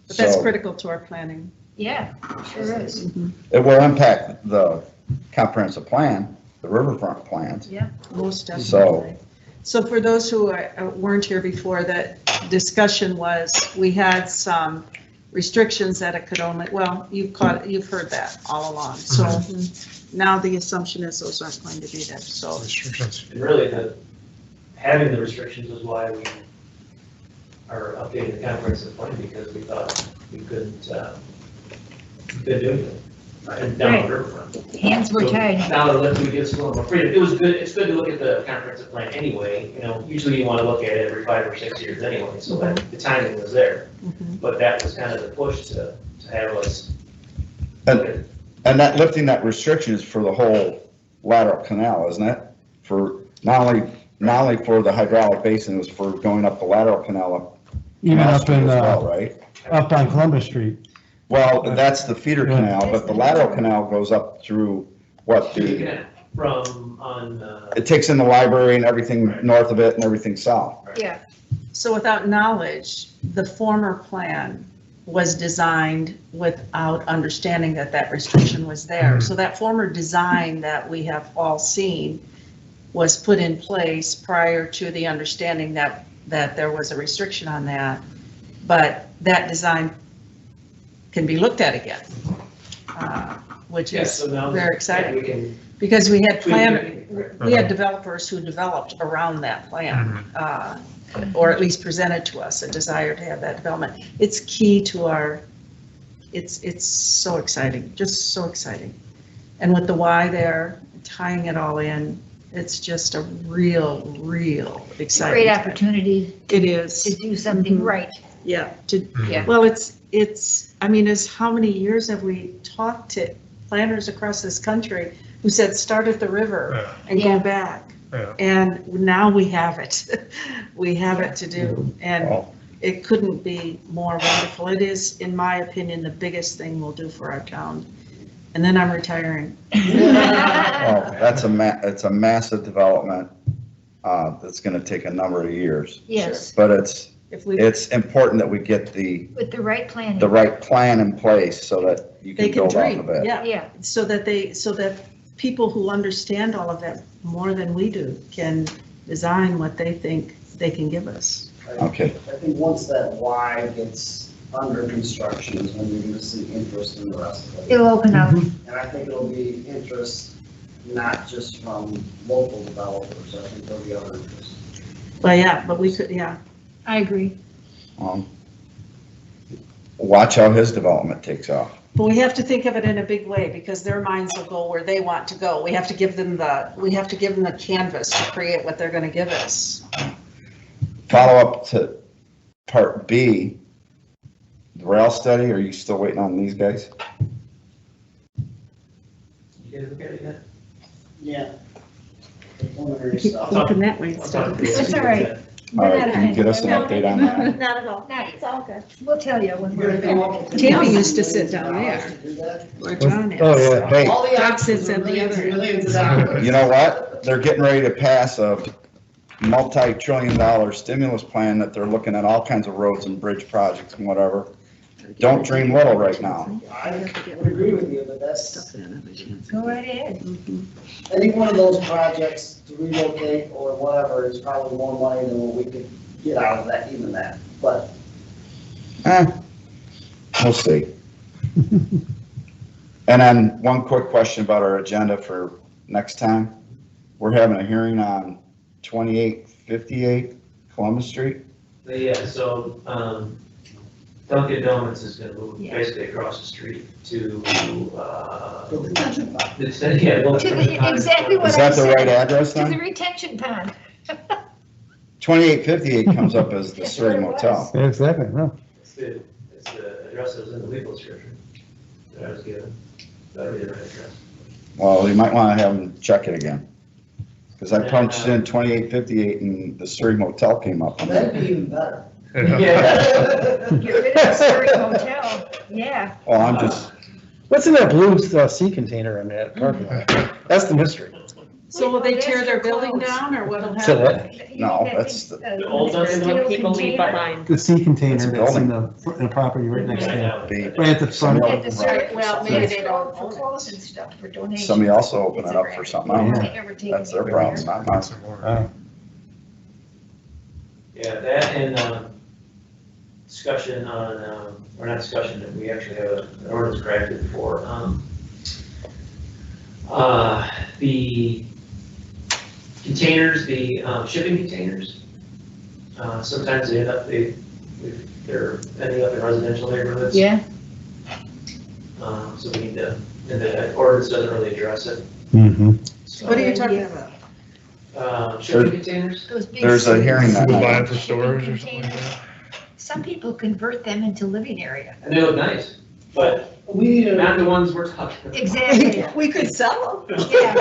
But that's So critical to our planning. Yeah, sure is. it will impact the comprehensive plan, the riverfront plans. Yeah, most So- definitely. So for those who weren't here before, that discussion was, we had some restrictions that it could only, well, you've heard that all along. So now the assumption is those aren't going to be there, so. Restrictions. And really, having the restrictions is why we are updating the comprehensive plan, because we thought we couldn't do anything. And down the riverfront. Hands were So tied. Now that we give us a little more freedom, it was good, it's good to look at the comprehensive plan anyway, usually you want to look at it every 5 or 6 years anyway, so that the timing was there. But that was kind of the push to have us. And that, lifting that restriction is for the whole lateral canal, isn't it? For not only for the hydraulic basin, it was for going up the lateral canal. Even up in, as well, right? up on Columbus Street. Well, that's the feeder Yeah. canal, but the lateral canal goes up through what, From it takes in the library and everything north of it and everything south. Yeah, So without knowledge, the former plan was designed without understanding that that restriction was there. So that former design that we have all seen was put in place prior to the understanding that there was a restriction on that. But that design can be looked at again, which Yeah, is so now very exciting. we can Because we had tweak we had developers who developed around that plan, or at least presented to us a desire to have that development. It's key to our, it's so exciting, just so exciting. And with the why there, tying it all in, it's just a real exciting. great time. opportunity It is. to do something right. Yeah, Yeah. well, it's, I mean, how many years have we talked to planners across this country who said, start at the river and Yeah. go back? Yeah. And now we have it. We have it to do. And Well, it couldn't be more wonderful. It is, in my opinion, the biggest thing we'll do for our town. And then I'm retiring. that's it's a massive development, that's gonna take a number of years. Yes, But it's If we, important that we get the with the right planning. right plan in place so that you they can can build off dream, of it. yeah. Yeah, So that people who understand all of that more than we do can design what they think they can give us. Okay. I think once that Y gets under construction is when you're gonna see interest in the rest of it. it'll open up. And I think it'll be interest not just from local developers, I think there'll be other interest. Well, yeah, but we could, yeah. I agree. Watch how his development takes off. But we have to think of it in a big way because their minds will go where they want to go. We have to give them the canvas to create what they're going to give us. Follow up to part B, the rail study, are you still waiting on these guys? You guys look at it yet? Yeah. The preliminary Keep stuff. looking that way instead of this. That's all right. All right, can you get us an update on that? Not at all. It's all good. We'll tell you when we're. Tammy used to sit down there where John is. Oh, yeah. Hey, All the Doug options sits are at the millions other and end. millions of dollars. you know what? They're getting ready to pass a multi-trillion dollar stimulus plan that they're looking at all kinds of roads and bridge projects and whatever. Don't dream little right now. I would agree with you, but that's, Go right ahead. any one of those projects to relocate or whatever is probably more money than what we could get out of that, even that, but. We'll see. And then one quick question about our agenda for next time. We're having a hearing on 2858 Columbus Street. Yeah, so, Dunkin' Donuts is gonna move Yeah. basically across the street to, The detention pond. yeah. well, Exactly what Is I that the said. right address To the then? retention pond. 2858 comes up as the That's Surrey what it was. Motel. Yeah, exactly, no. It's the address that was in the legal description that I was given. That'll be the right address. Well, you might want to have them check it again. Because I punched in 2858 and the Surrey Motel came up. That'd be even better. Yeah. Get rid of the Surrey Motel, yeah. Well, I'm just, What's in that blue sea container in that parking lot? That's the mystery. So will they Well, tear that's their your building clothes. down, or what'll So happen? what? No, that's the- The old Dunkin' What Donuts? people leave behind. The sea container It's a that's in building. the property right next to it. the, Right at the front. At the Surrey, Well, maybe they don't For own it. clothes and stuff for donations. somebody also opened it up for something else. They ever take That's their it problem, anywhere. not mine. Yeah, that and, discussion on, or not discussion, that we actually have an ordinance crafted for, the containers, the shipping containers. Sometimes they end up, they're ending up in residential neighborhoods. Yeah, So we need to, and the ordinance doesn't really address it. Mm-hmm. So, what are you talking about? shipping containers? Those big There's a hearing that People buy night. it for storage or something like that. Some people convert them into living area. And they look nice, but We need a. not the ones we're talking about. Exactly, We could sell them. yeah.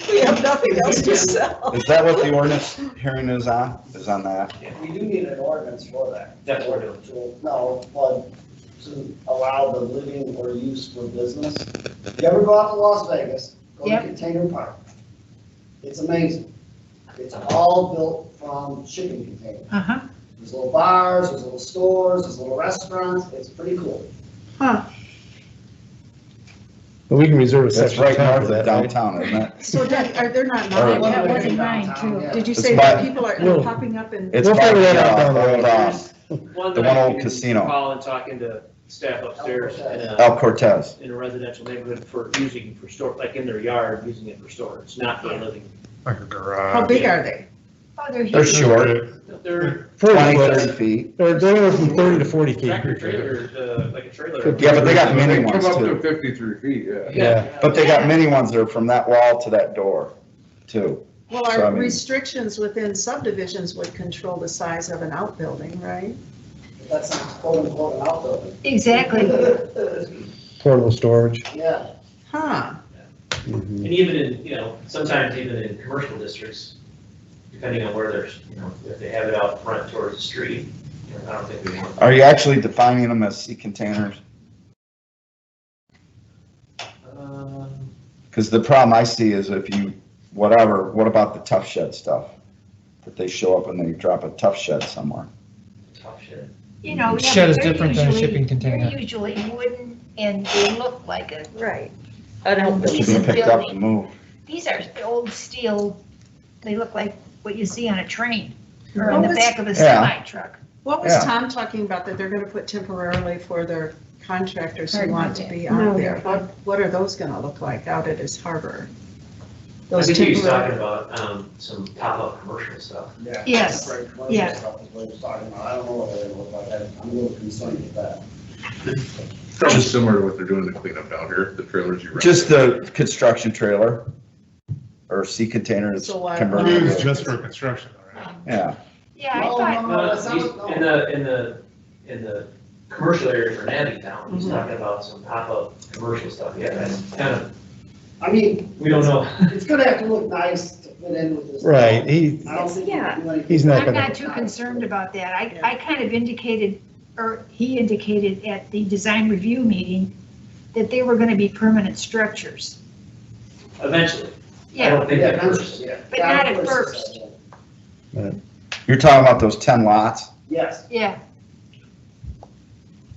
We have nothing else to sell. Is that what the ordinance hearing is on? Is on that? We do need an ordinance for that. That's what we're doing. No, but to allow the living or use for business. If you ever go out to Las Vegas, go to Yep. Container Park. It's amazing. It's all built from shipping containers. Uh-huh. There's little bars, there's little stores, there's little restaurants. It's pretty cool. But we can reserve a That's section right of time north for of that, right? downtown, isn't it? So that, are there not Or- mine? That wasn't mine too. Did you It's say by- that people are Well, popping up in? It's We'll by figure the, that out down the old, road. One The that one I old can casino. Call and talking to staff upstairs El Cortez. in a residential neighborhood for using for store, like in their yard, using it for storage, not for living. Like a garage. How big are they? Oh, they're They're huge. short, They're 20, 40 30 foot. feet. They're anywhere from 30 to 40 feet. tractor trailers, like a trailer. Yeah, but they got mini They ones come up to too. 53 feet, yeah. Yeah. But they got mini ones that are from that wall to that door too. Well, So, I our mean- restrictions within subdivisions would control the size of an outbuilding, right? That's not quote unquote an outbuilding. Exactly. Portable storage. Yeah. Huh. Mhm. And even in, sometimes even in commercial districts, depending on where there's, if they have it out front towards the street, I don't think we want. Are you actually defining them as sea containers? Because the problem I see is if you, what about the tough shed stuff? That they show up and they drop a tough shed somewhere. Tough shit. You know, yeah, Shed is but they're different than a usually- shipping container. They're usually wooden and they look like a. Right. That should be picked up and moved. These are old steel, they look like what you see on a train or on the What was- back of a Yeah. semi truck. What was Yeah. Tom talking about that they're gonna put temporarily for their contractors who Pardon want me. to be No, out there? they're- What are those gonna look like out at his harbor? I Those think he was talking temporary. about, some pop-up commercial stuff. Yeah. Yes. Right, commercial Yeah. stuff is what he was talking about. I don't know what they look like. I'm a little concerned with that. Probably similar to what they're doing to clean up down here, the trailers you rent. Just the construction trailer or sea containers So why- converted. It's to- just for construction, all right? Yeah, Yeah, I No, thought, no, that's not He's- what- In the commercial area for Navitown, he's Mhm. talking about some pop-up commercial stuff, yeah, that's kind of, I mean, we don't know. it's gonna have to look nice to fit in with this. Right, I don't think. Yeah. he's not I'm gonna, not too concerned about that. I kind of indicated, or he indicated at the design review meeting that they were gonna be permanent structures. Eventually. I Yeah, don't think Yeah, at first. eventually, yeah. But not at of course, first. You're talking about those 10 lots? Yes, Yeah,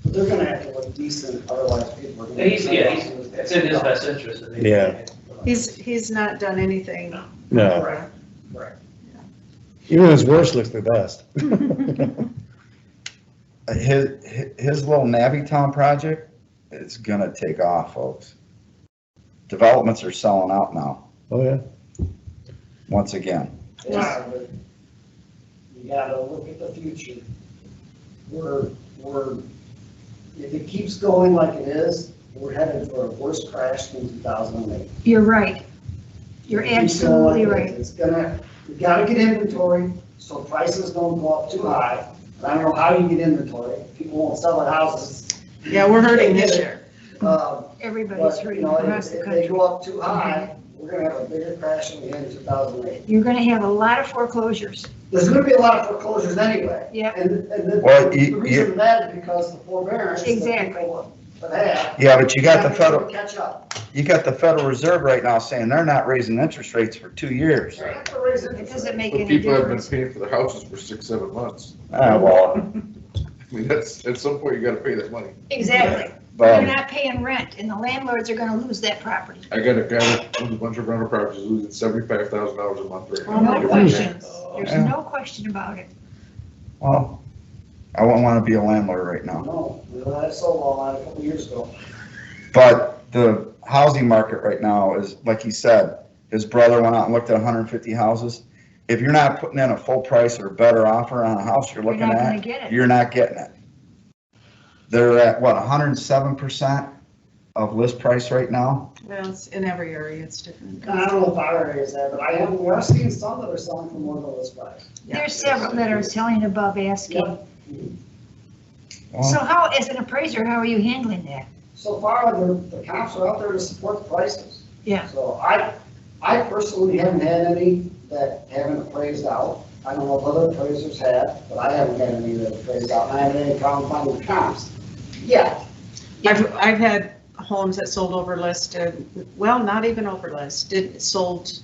but they're gonna have to look decent, otherwise people are gonna. It's in his best interest. I think. Yeah. He's not done anything. No, Right, right. even his worst looks the best. His little Navytown project is gonna take off, folks. Developments are selling out now, Oh, yeah. once again. Yeah, but you gotta look at the future. If it keeps going like it is, we're headed for a worse crash than 2008. you're right. You're If it keeps going absolutely like right. this, It's gonna, you gotta get inventory, so prices don't go up too high. And I don't know how you get inventory, people won't sell their houses. Yeah, we're hurting this year. Everybody's But, you hurting know, across if the they country. go up too high, we're gonna have a bigger crash than we had in 2008. You're gonna have a lot of foreclosures. There's gonna be a lot of foreclosures anyway. Yeah. And the Well, the reason for that is because the forbearance that Exactly. people have had. Yeah, but you got the They're gonna federal, Catch up. you got the Federal Reserve right now saying they're not raising interest rates for 2 years. They have to raise It interest doesn't rates. make But any people have been difference. paying for their houses for 6, 7 months. Well, I mean, that's, at some point, you gotta pay that money. Exactly. They're but not paying rent, and the landlords are gonna lose that property. I got a guy that owns a bunch of rental properties losing $75,000 a month right now. No Different question. thing. There's Yeah. no question about it. well, I wouldn't want to be a landlord right now. No, I sold all that a couple years ago. But the housing market right now is, like he said, his brother went out and looked at 150 houses. If you're not putting in a full price or better offer on a house you're You're looking not gonna at, get it. you're not getting it. They're at, what, 107% of list price right now? Well, it's in every area, it's different. I don't know if our area is there, but we are seeing some that are selling for more than list price. There's several that are selling above asking. So Well, how, as an appraiser, how are you handling that? So far, the comps are out there to support the prices. Yeah. So I personally haven't had any that haven't appraised out. I don't know if other appraisers have, but I haven't had any that appraised out. And I haven't had any problem finding comps. Yeah. I've had homes that sold over list, well, not even over list, sold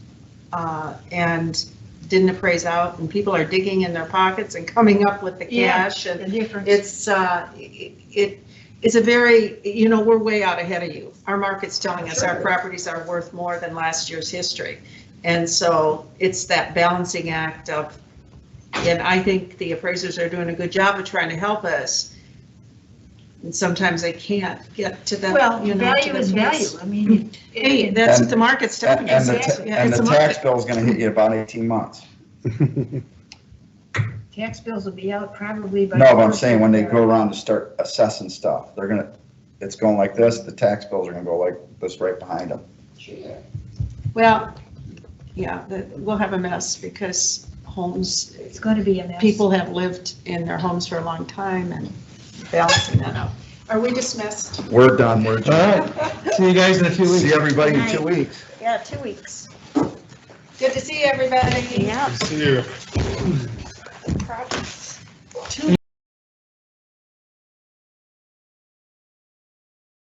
and didn't appraise out, and people are digging in their pockets and coming up with the Yeah, cash, and The difference. it's a very, we're way out ahead of you. Our market's telling us our properties are worth more than last year's history. And so it's that balancing act of, and I think the appraisers are doing a good job of trying to help us. And sometimes they can't get to the, Well, to value the is piece. value. I mean, Hey, it- that's what And- the market's telling us. Yeah, And it's the a tax market. bill is gonna hit you about 18 months. tax bills will be out probably by. No, but I'm saying when they go around to start assessing stuff, it's going like this, the tax bills are gonna go like this right behind them. Well, yeah, we'll have a mess because homes, It's going to be a mess. people have lived in their homes for a long time and balancing that out. Are we dismissed? We're done, we're All right, see you guys in a few weeks. See everybody in 2 weeks. Yeah, 2 weeks. Good to see everybody. Yeah. See you. Projects.